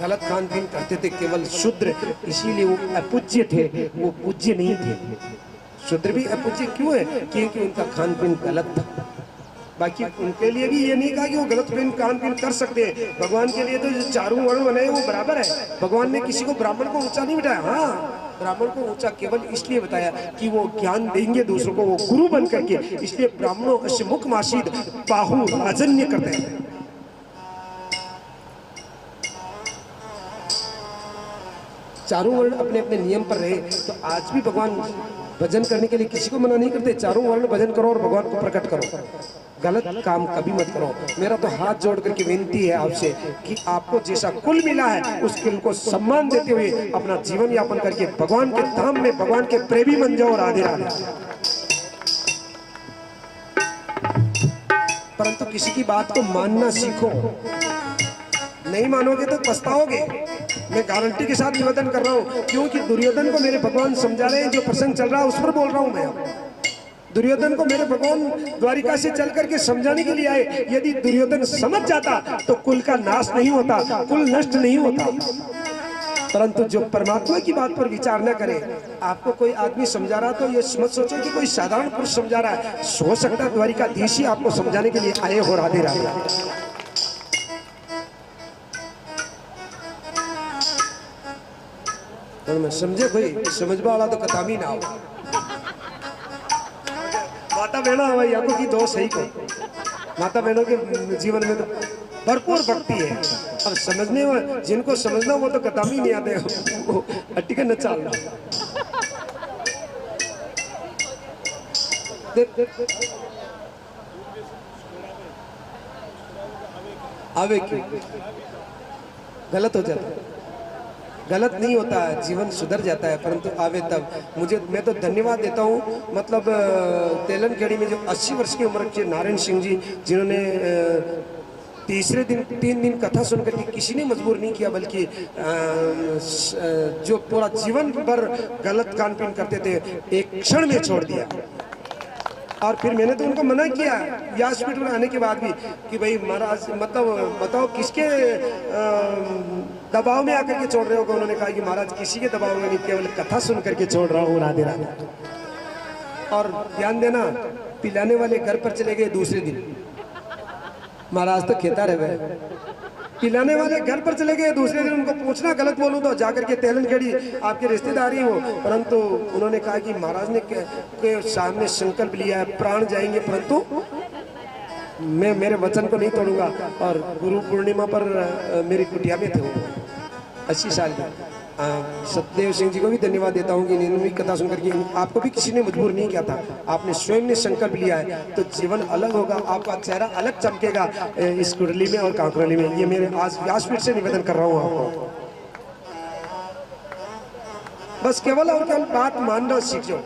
गलत खान पीन करते थे केवल शूद्र, इसीलिए वो अपूज्य थे, वो पूज्य नहीं थे। शूद्र भी अपूज्य क्यों है? क्योंकि उनका खान पीन गलत था। बाकी उनके लिए भी ये नहीं कहा कि वो गलत खान पीन कर सकते हैं। भगवान के लिए तो जो चारों वर्ण बने वो बराबर है। भगवान ने किसी को ब्राह्मण को ऊंचा नहीं बिठाया। हाँ, ब्राह्मण को ऊंचा केवल इसलिए बताया कि वो ज्ञान देंगे दूसरों को, वो गुरु बन करके। इसलिए ब्राह्मणों अश्य मुख मासीद बाहु राजन्य करते हैं। चारों वर्ण अपने अपने नियम पर रहे तो आज भी भगवान भजन करने के लिए किसी को मना नहीं करते। चारों वर्ण भजन करो और भगवान को प्रकट करो, गलत काम कभी मत करो। मेरा तो हाथ जोड़ करके विनती है आपसे कि आपको जैसा कुल मिला है उस कुल को सम्मान देते हुए अपना जीवन यापन करके भगवान के धाम में भगवान के प्रेमी बन जाओ। राधे राधे। परंतु किसी की बात को मानना सीखो, नहीं मानोगे तो पछताओगे। मैं गारंटी के साथ निवेदन कर रहा हूं, क्योंकि दुर्योधन को मेरे भगवान समझा रहे हैं। जो प्रसंग चल रहा है उस पर बोल रहा हूं मैं। दुर्योधन को मेरे भगवान द्वारिका से चल करके समझाने के लिए आए। यदि दुर्योधन समझ जाता तो कुल का नाश नहीं होता, कुल नष्ट नहीं होता। परंतु जो परमात्मा की बात पर विचार न करे, आपको कोई आदमी समझा रहा तो ये मत सोचो कि कोई साधारण पुरुष समझा रहा है। हो सकता है द्वारिकाधीश ही आपको समझाने के लिए आए हो। राधे राधे। पर मैं समझे कोई समझ वाला तो कतामी ना हो माता बहना हमारी आपको की दोष है को माता बहनों के जीवन में तो भरपूर भक्ति है और समझने में जिनको समझना वो तो कतामी नहीं आते वो अट्टी का न चालना आवे क्यों गलत हो जाता है गलत नहीं होता है जीवन सुधर जाता है परंतु आवे तब मैं तो धन्यवाद देता हूँ मतलब तेलनखेड़ी में जो 80 वर्ष की उम्र के नारायण सिंह जी जिन्होंने तीसरे दिन 3 दिन कथा सुनकर के किसी ने मजबूर नहीं किया बल्कि जो पूरा जीवन भर गलत खान पीन करते थे एक क्षण में छोड़ दिया और फिर मैंने तो उनको मना किया व्यासपीठ में आने के बाद भी कि भाई महाराज मतलब बताओ किसके दबाव में आकर के छोड़ रहे हो उन्होंने कहा कि महाराज किसी के दबाव में नहीं केवल कथा सुन करके छोड़ रहा हूँ राधे राधे और ध्यान देना पिलाने वाले घर पर चले गए दूसरे दिन महाराज तो खेता रहे पिलाने वाले घर पर चले गए दूसरे दिन उनको पूछना गलत बोलूं तो जाकर के तेलनखेड़ी आपके रिश्तेदारी हो परंतु उन्होंने कहा कि महाराज ने के सामने संकल्प लिया है प्राण जाएंगे परंतु मैं मेरे वचन को नहीं तोड़ूंगा और गुरु पूर्णिमा पर मेरी कुटिया में थे 80 साल के सतदेव सिंह जी को भी धन्यवाद देता हूँ कि इन्होंने भी कथा सुनकर के आपको भी किसी ने मजबूर नहीं किया था आपने स्वयं ने संकल्प लिया है तो जीवन अलग होगा आपका चेहरा अलग चमकेगा इस कुंडली में और कांकरोली में ये मेरे आज व्यासपीठ से निवेदन कर रहा हूँ आपको बस केवल और केवल बात मानना सीख जाओ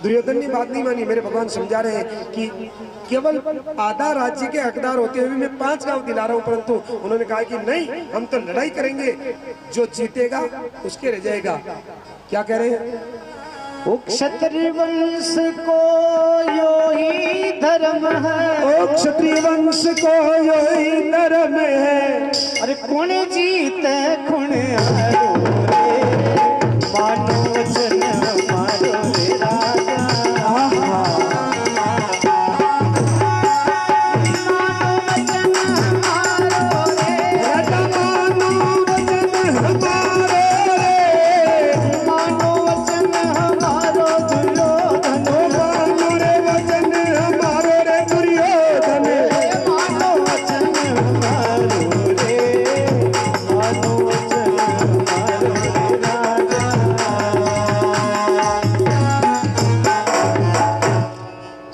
दुर्योधन ने बात नहीं मानी मेरे भगवान समझा रहे हैं कि केवल आधा राज्य के हकदार होते हुए मैं 5 गांव दिला रहा हूं परंतु उन्होंने कहा कि नहीं हम तो लड़ाई करेंगे जो जीतेगा उसके रह जाएगा क्या कह रहे हैं ओ क्षत्रिय वंश को यो ही धर्म है ओ क्षत्रिय वंश को यो ही धर्म है अरे कौन जीते कौन हारो रे मानो वचन हमारो रे राजा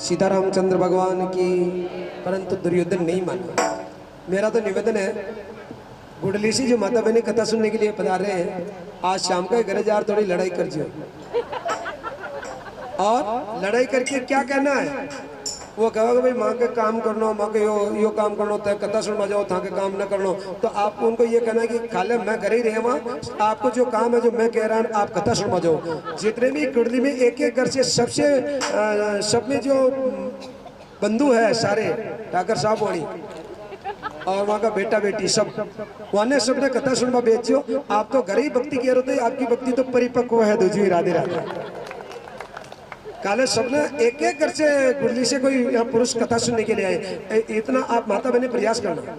सीतारामचंद्र भगवान की परंतु दुर्योधन नहीं माना मेरा तो निवेदन है गुडली सी जो माता बहने कथा सुनने के लिए पधार रहे हैं आज शाम का घर जार थोड़ी लड़ाई कर जियो और लड़ाई करके क्या कहना है वो कहोगे भाई माँ के काम करना माँ के यो काम करना तय कथा सुनवा जाओ था के काम न करना तो आपको उनको ये कहना है कि खाले मैं घर ही रहे वहाँ आपको जो काम है जो मैं कह रहा हूँ आप कथा सुनवा जाओ जितने भी कुंडली में एक एक घर से सबसे सब में जो बंधु है सारे ठाकर साहब वाणी और वहाँ का बेटा बेटी सब वहाँ सबने कथा सुनवा बेचो आप तो घर ही भक्ति किया रहते आपकी भक्ति तो परिपक्व है दूजी राधे राधे काले सबने एक एक घर से गुडली से कोई यहाँ पुरुष कथा सुनने के लिए आए इतना आप माता बहने प्रयास करना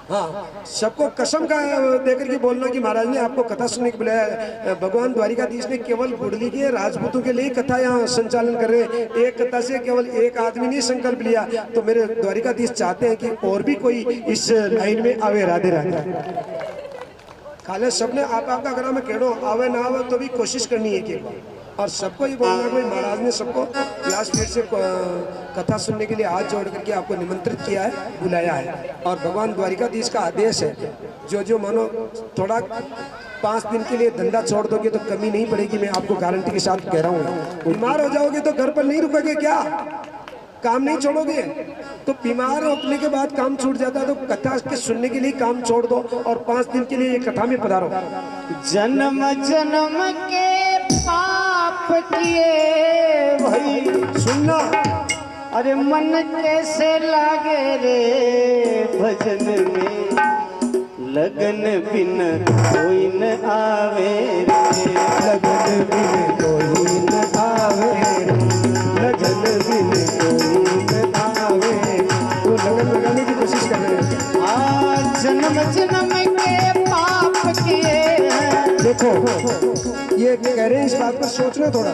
हाँ सबको कसम का देकर के बोलना कि महाराज ने आपको कथा सुनने के बुलाया भगवान द्वारिकाधीश ने केवल गुडली के राजपूतों के लिए कथा यहाँ संचालन कर रहे हैं एक कथा से केवल एक आदमी ने संकल्प लिया तो मेरे द्वारिकाधीश चाहते हैं कि और भी कोई इस लाइन में आवे राधे राधे काले सबने आपका ग्राम में केड़ो आवे ना आवे तो भी कोशिश करनी है कि और सबको ये बोलना है महाराज ने सबको व्यासपीठ से कथा सुनने के लिए हाथ जोड़ करके आपको निमंत्रित किया है बुलाया है और भगवान द्वारिकाधीश का आदेश है जो मानो थोड़ा 5 दिन के लिए धंधा छोड़ दोगे तो कमी नहीं पड़ेगी मैं आपको गारंटी के साथ कह रहा हूँ बीमार हो जाओगे तो घर पर नहीं रुकोगे क्या काम नहीं छोड़ोगे तो बीमार होने के बाद काम छूट जाता है तो कथा के सुनने के लिए काम छोड़ दो और 5 दिन के लिए ये कथा में पधारो जन्म जन्म के पाप किए भाई सुनना अरे मन कैसे लागे रे भजन में लगन बिन कोई न आवे रे लगन बिन कोई न आवे लगन बिन कोई न आवे वो लगन लगाने की कोशिश कर रहे हैं जन्म जन्म के पाप किए हैं देखो ये कह रहे हैं, इस बात पर सोचना थोड़ा।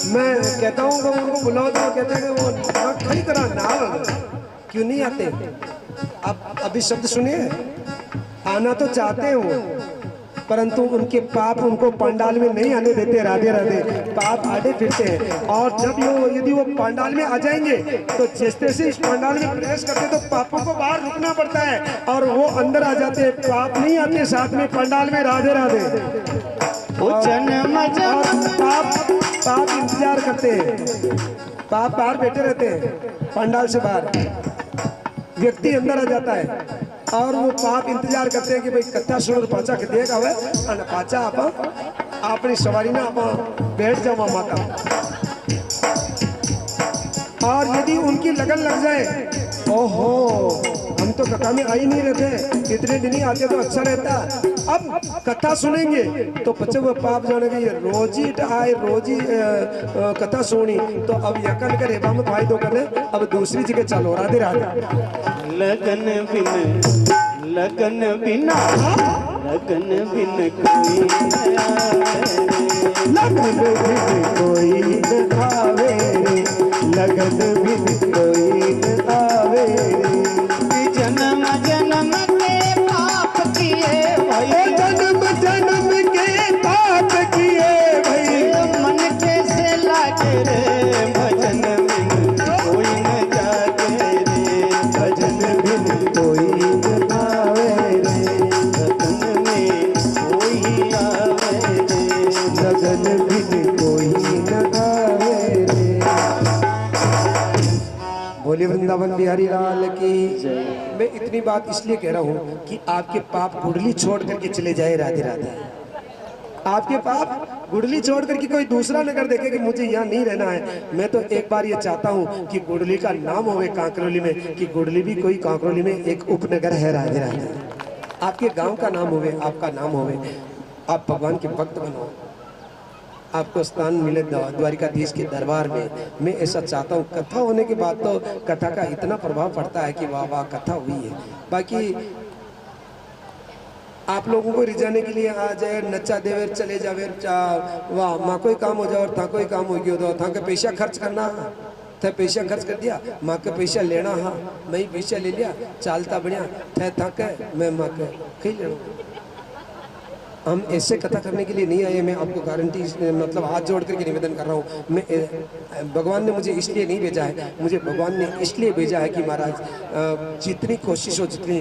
मैं कहता हूँ कि उनको बुलाओ तो कहते हैं कि वो खड़ी तरह ना, क्यों नहीं आते? अब अभी शब्द सुनिए, आना तो चाहते हैं वो, परंतु उनके पाप उनको पंडाल में नहीं आने देते। राधे राधे, पाप आड़े फिरते हैं। और जब यदि वो पंडाल में आ जाएंगे तो जिस तरह से इस पंडाल में प्रवेश करते तो पापों को बाहर रुकना पड़ता है और वो अंदर आ जाते हैं, पाप नहीं आते साथ में पंडाल में। राधे राधे। पाप इंतजार करते हैं, पाप बाहर बैठे रहते हैं पंडाल से बाहर, व्यक्ति अंदर आ जाता है और वो पाप इंतजार करते हैं कि भाई कथा सुन पाचा के देगा हुआ और पाचा आप अपनी सवारी ना आप बैठ जाओ माता। और यदि उनकी लगन लग जाए, ओहो हम तो कथा में आ ही नहीं रहते, इतने दिन ही आते तो अच्छा रहता, अब कथा सुनेंगे तो बच्चे वो पाप जाने के रोज ही आए, रोज ही कथा सुनी, तो अब यकन करे हम फायदो करे, अब दूसरी जगह चलो। राधे राधे। लगन बिन लगन बिना लगन बिन कोई लगन बिन कोई न आवे, लगन बिन कोई न आवे। जन्म जन्म के पाप किए भाई, जन्म जन्म के पाप किए भाई, मन कैसे लागे रे भजन बिन कोई न जागे रे, भजन बिन कोई न आवे रे, लगन में कोई आवे रे, लगन बिन कोई न आवे रे। बोले वृंदावन बिहारी लाल की। मैं इतनी बात इसलिए कह रहा हूँ कि आपके पाप गुड़ली छोड़ करके चले जाए। राधे राधे। आपके पाप गुड़ली छोड़ करके कोई दूसरा नगर देखे कि मुझे यहाँ नहीं रहना है। मैं तो एक बार ये चाहता हूँ कि गुड़ली का नाम होवे कांकरोली में, कि गुड़ली भी कोई कांकरोली में एक उपनगर है। राधे राधे। आपके गांव का नाम होवे, आपका नाम होवे, आप भगवान के भक्त बनो, आपको स्थान मिले द्वारिकाधीश के दरबार में। मैं ऐसा चाहता हूँ। कथा होने के बाद तो कथा का इतना प्रभाव पड़ता है कि वाह वाह कथा हुई है। बाकी आप लोगों को रिझाने के लिए आ जाए, नचा देवे चले जावे, वाह माँ कोई काम हो जाए और था कोई काम हो गया तो था के पैसा खर्च करना, थे पैसा खर्च कर दिया, माँ के पैसा लेना, हाँ मैं ही पैसा ले लिया, चालता बढ़िया थे था के मैं माँ के कहीं लेना। हम ऐसे कथा करने के लिए नहीं आए। मैं आपको गारंटी मतलब हाथ जोड़ करके निवेदन कर रहा हूँ। मैं भगवान ने मुझे इसलिए नहीं भेजा है, मुझे भगवान ने इसलिए भेजा है कि महाराज जितनी कोशिश हो, जितनी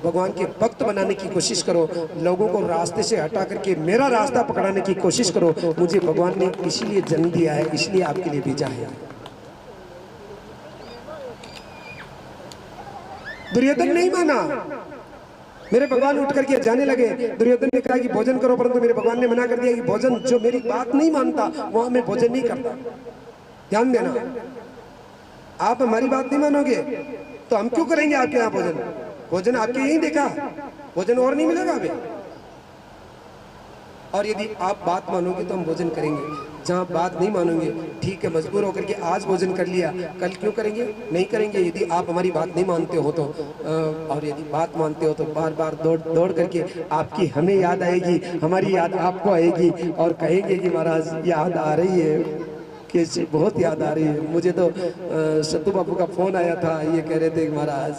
भगवान के भक्त बनाने की कोशिश करो, लोगों को रास्ते से हटा करके मेरा रास्ता पकड़ाने की कोशिश करो। मुझे भगवान ने इसीलिए जन्म दिया है, इसलिए आपके लिए भेजा है। दुर्योधन नहीं माना, मेरे भगवान उठ करके जाने लगे। दुर्योधन ने कहा कि भोजन करो, परंतु मेरे भगवान ने मना कर दिया कि भोजन, जो मेरी बात नहीं मानता वहां मैं भोजन नहीं करता। ध्यान देना, आप हमारी बात नहीं मानोगे तो हम क्यों करेंगे आपके यहाँ भोजन? भोजन आपके यही देखा, भोजन और नहीं मिलेगा हमें। और यदि आप बात मानोगे तो हम भोजन करेंगे, जहाँ बात नहीं मानोगे ठीक है, मजबूर होकर के आज भोजन कर लिया, कल क्यों करेंगे? नहीं करेंगे। यदि आप हमारी बात नहीं मानते हो तो और यदि बात मानते हो तो बार बार दौड़ करके आपकी हमें याद आएगी, हमारी याद आपको आएगी और कहेंगे कि महाराज याद आ रही है, कैसे बहुत याद आ रही है। मुझे तो सत्तू बाबू का फोन आया था, ये कह रहे थे कि महाराज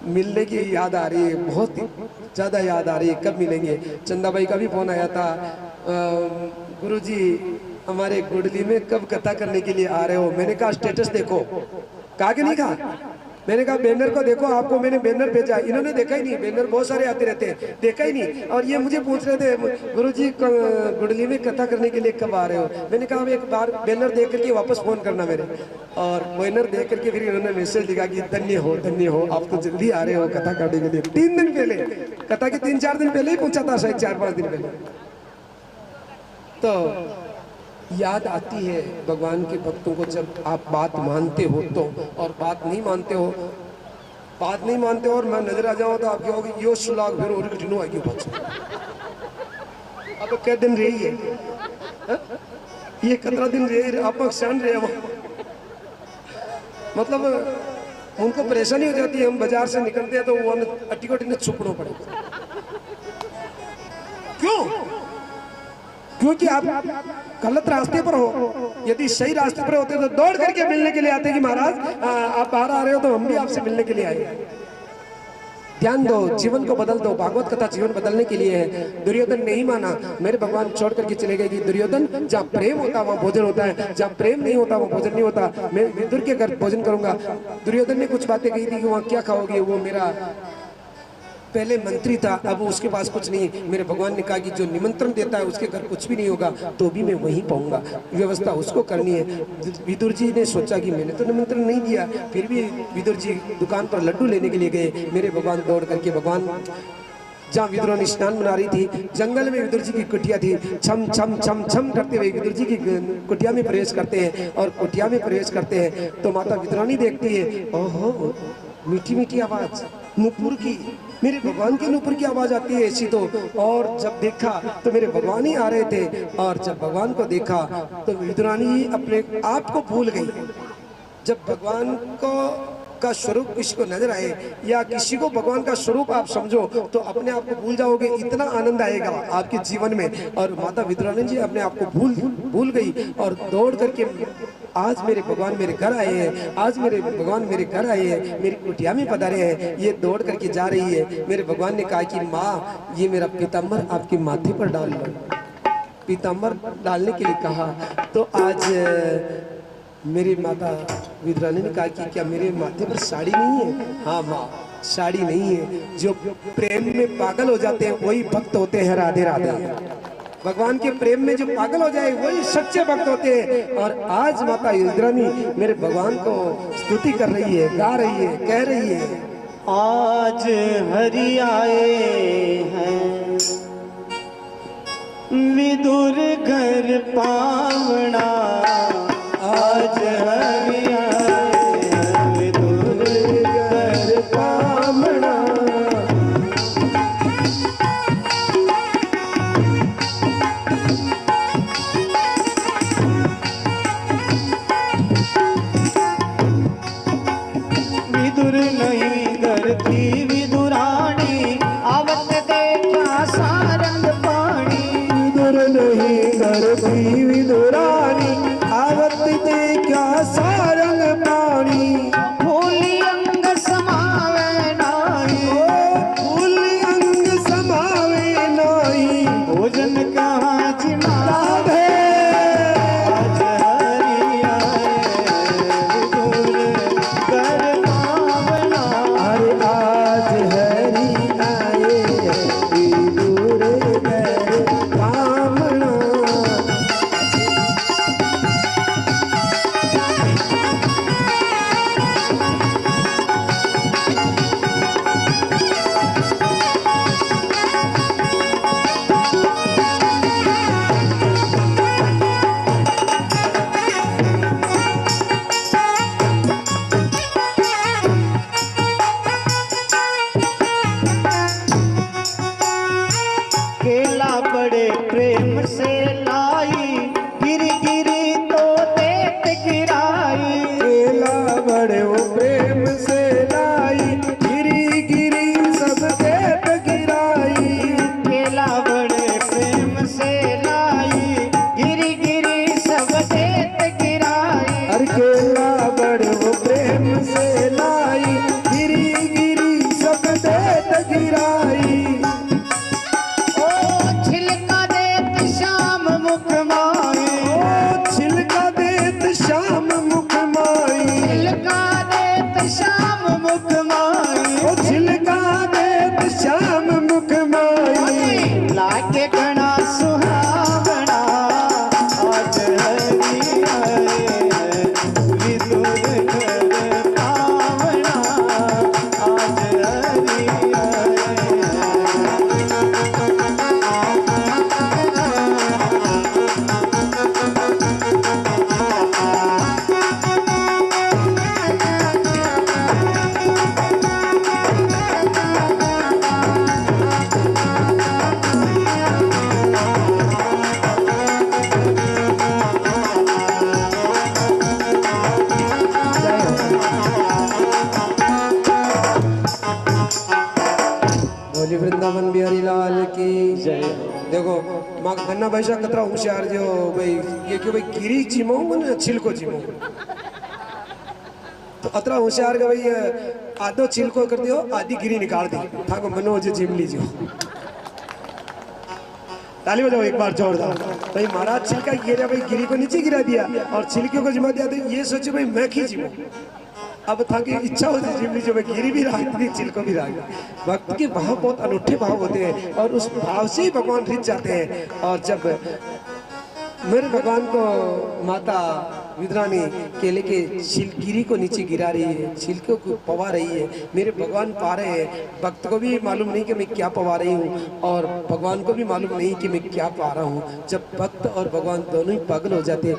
मिलने की याद आ रही है, बहुत ज़्यादा याद आ रही है, कब मिलेंगे? चंदा भाई का भी फोन आया था, गुरुजी हमारे गुडली में कब कथा करने के लिए आ रहे हो? मैंने कहा स्टेटस देखो। कहा कि नहीं कहा? मैंने कहा बैनर को देखो, आपको मैंने बैनर भेजा, इन्होंने देखा ही नहीं। बैनर बहुत सारे आते रहते हैं, देखा ही नहीं। और ये मुझे पूछ रहे थे गुरुजी गुडली में कथा करने के लिए कब आ रहे हो? मैंने कहा एक बार बैनर देख करके वापस फोन करना मेरे। और बैनर देख करके फिर इन्होंने मैसेज लिखा कि धन्य हो आप तो जल्दी आ रहे हो कथा करने के लिए। 3 दिन पहले, कथा के 3-4 दिन पहले ही पूछा था, शायद 4-5 दिन पहले। तो याद आती है भगवान के भक्तों को जब आप बात मानते हो तो, और बात नहीं मानते हो, बात नहीं मानते हो और मैं नजर आ जाऊं तो आप कहोगे यो सुलाग फिर और कितनों आएगी बात। अब क्या दिन रही है, ये 15 दिन रही आप क्षण रहे हो, मतलब उनको परेशानी हो जाती है। हम बाजार से निकलते हैं तो वो अट्टी कोटी ने छुपना पड़ेगा। क्यों? क्योंकि आप गलत रास्ते पर हो। यदि सही रास्ते पर होते तो दौड़ करके मिलने के लिए आते कि महाराज आप बाहर आ रहे हो तो हम भी आपसे मिलने के लिए आए। ध्यान दो, जीवन को बदल दो। भागवत कथा जीवन बदलने के लिए है। दुर्योधन नहीं माना, मेरे भगवान छोड़ करके चले गए कि दुर्योधन जहाँ प्रेम होता वहाँ भोजन होता है, जहाँ प्रेम नहीं होता वहाँ भोजन नहीं होता। मैं विदुर के घर भोजन करूंगा। दुर्योधन ने कुछ बातें कही थी कि वहाँ क्या खाओगे, वो मेरा पहले मंत्री था, अब उसके पास कुछ नहीं। मेरे भगवान ने कहा कि जो निमंत्रण देता है उसके घर कुछ भी नहीं होगा, तो भी मैं वहीं पाऊंगा, व्यवस्था उसको करनी है। विदुर जी ने सोचा कि मैंने तो निमंत्रण नहीं दिया, फिर भी विदुर जी दुकान पर लड्डू लेने के लिए गए। मेरे भगवान दौड़ करके, भगवान जहाँ विदुर ने स्नान बना रही थी, जंगल में विदुर जी की कुटिया थी, छम छम छम छम करते हुए विदुर जी की कुटिया में प्रवेश करते हैं। और कुटिया में प्रवेश करते हैं तो माता विदुरानी देखती है, ओहो मीठी मीठी आवाज नुपुर की, मेरे भगवान की नुपुर की आवाज आती है ऐसी तो। और जब देखा तो मेरे भगवान ही आ रहे थे, और जब भगवान को देखा तो विदुरानी अपने आप को भूल गई। जब भगवान को का स्वरूप किसी को नजर आए या किसी को भगवान का स्वरूप आप समझो तो अपने आप को भूल जाओगे, इतना आनंद आएगा आपके जीवन में। और माता विदुरानी जी अपने आप को भूल गई और दौड़ करके आज मेरे भगवान मेरे घर आए हैं, आज मेरे भगवान मेरे घर आए हैं, मेरी कुटिया में पधारे हैं, ये दौड़ करके जा रही है। मेरे भगवान ने कहा कि माँ ये मेरा पीताम्बर आपके माथे पर डाल लो। पीताम्बर डालने के लिए कहा तो आज मेरी माता विदुरानी ने कहा कि क्या मेरे माथे पर साड़ी नहीं है? हाँ माँ साड़ी नहीं है। जो प्रेम में पागल हो जाते हैं वही भक्त होते हैं। राधे राधे। भगवान के प्रेम में जो पागल हो जाए वही सच्चे भक्त होते हैं। और आज माता विदुरानी मेरे भगवान को स्तुति कर रही है, गा रही है, कह रही है, आज हरि आए हैं विदुर घर पावना, आज हरि आए हैं विदुर घर पावना। विदुर नहीं घर थी विदुरानी, आवत देखा सारंग पानी। विदुर नहीं घर थी विदुरानी, आवत देखा सारंग पानी। फूली अंग समावे नाई, फूली अंग समावे नाई, भोजन कहाँ जिमा। राधे। आज हरि आए विदुर घर पावना, अरे आज हरि आए विदुर घर पावना। केला बड़े प्रेम से लाई, गिर गिरी तो देत गिराई। केला बड़े वो प्रेम से लाई, गिरी गिरी सब देत गिराई। केला बड़े प्रेम से लाई, गिरी गिरी सब देत गिराई। हर केला बड़े वो प्रेम से लाई, गिरी गिरी सब देत गिराई। ओ छिलका देत श्याम मुख माई, ओ छिलका देत श्याम मुख माई, छिलका देत श्याम मुख माई। ओ छिलका देत श्याम मुख माई। लागे घना सुहावना, आज हरि आए हैं विदुर घर पावना, आज हरि आए बोली वृंदावन बिहारी लाल की जय। देखो माँ धन्ना भाई साहब कतरा होशियार जो भाई ये क्यों भाई गिरी चिमो ना छिलको चिमो तो अतरा होशियार का भाई आधो छिलको कर दियो आधी गिरी निकाल दी था को मनो जो जिम लीजिए ताली बजाओ एक बार जोरदार भाई महाराज छिलका गिरा भाई गिरी को नीचे गिरा दिया और छिलके को जिमा दिया तो ये सोचो भाई मैं खींचू अब था कि इच्छा हो जिम लीजिए भाई गिरी भी रहा थी छिलको भी रहा भक्त के भाव बहुत अनूठे भाव होते हैं और उस भाव से ही भगवान रिझ जाते हैं और जब मेरे भगवान को माता विद्रानी केले के गिरी को नीचे गिरा रही है छिलके को पवा रही है मेरे भगवान पा रहे हैं भक्त को भी मालूम नहीं कि मैं क्या पवा रही हूँ और भगवान को भी मालूम नहीं कि मैं क्या पा रहा हूँ जब भक्त और भगवान दोनों ही पागल हो जाते हैं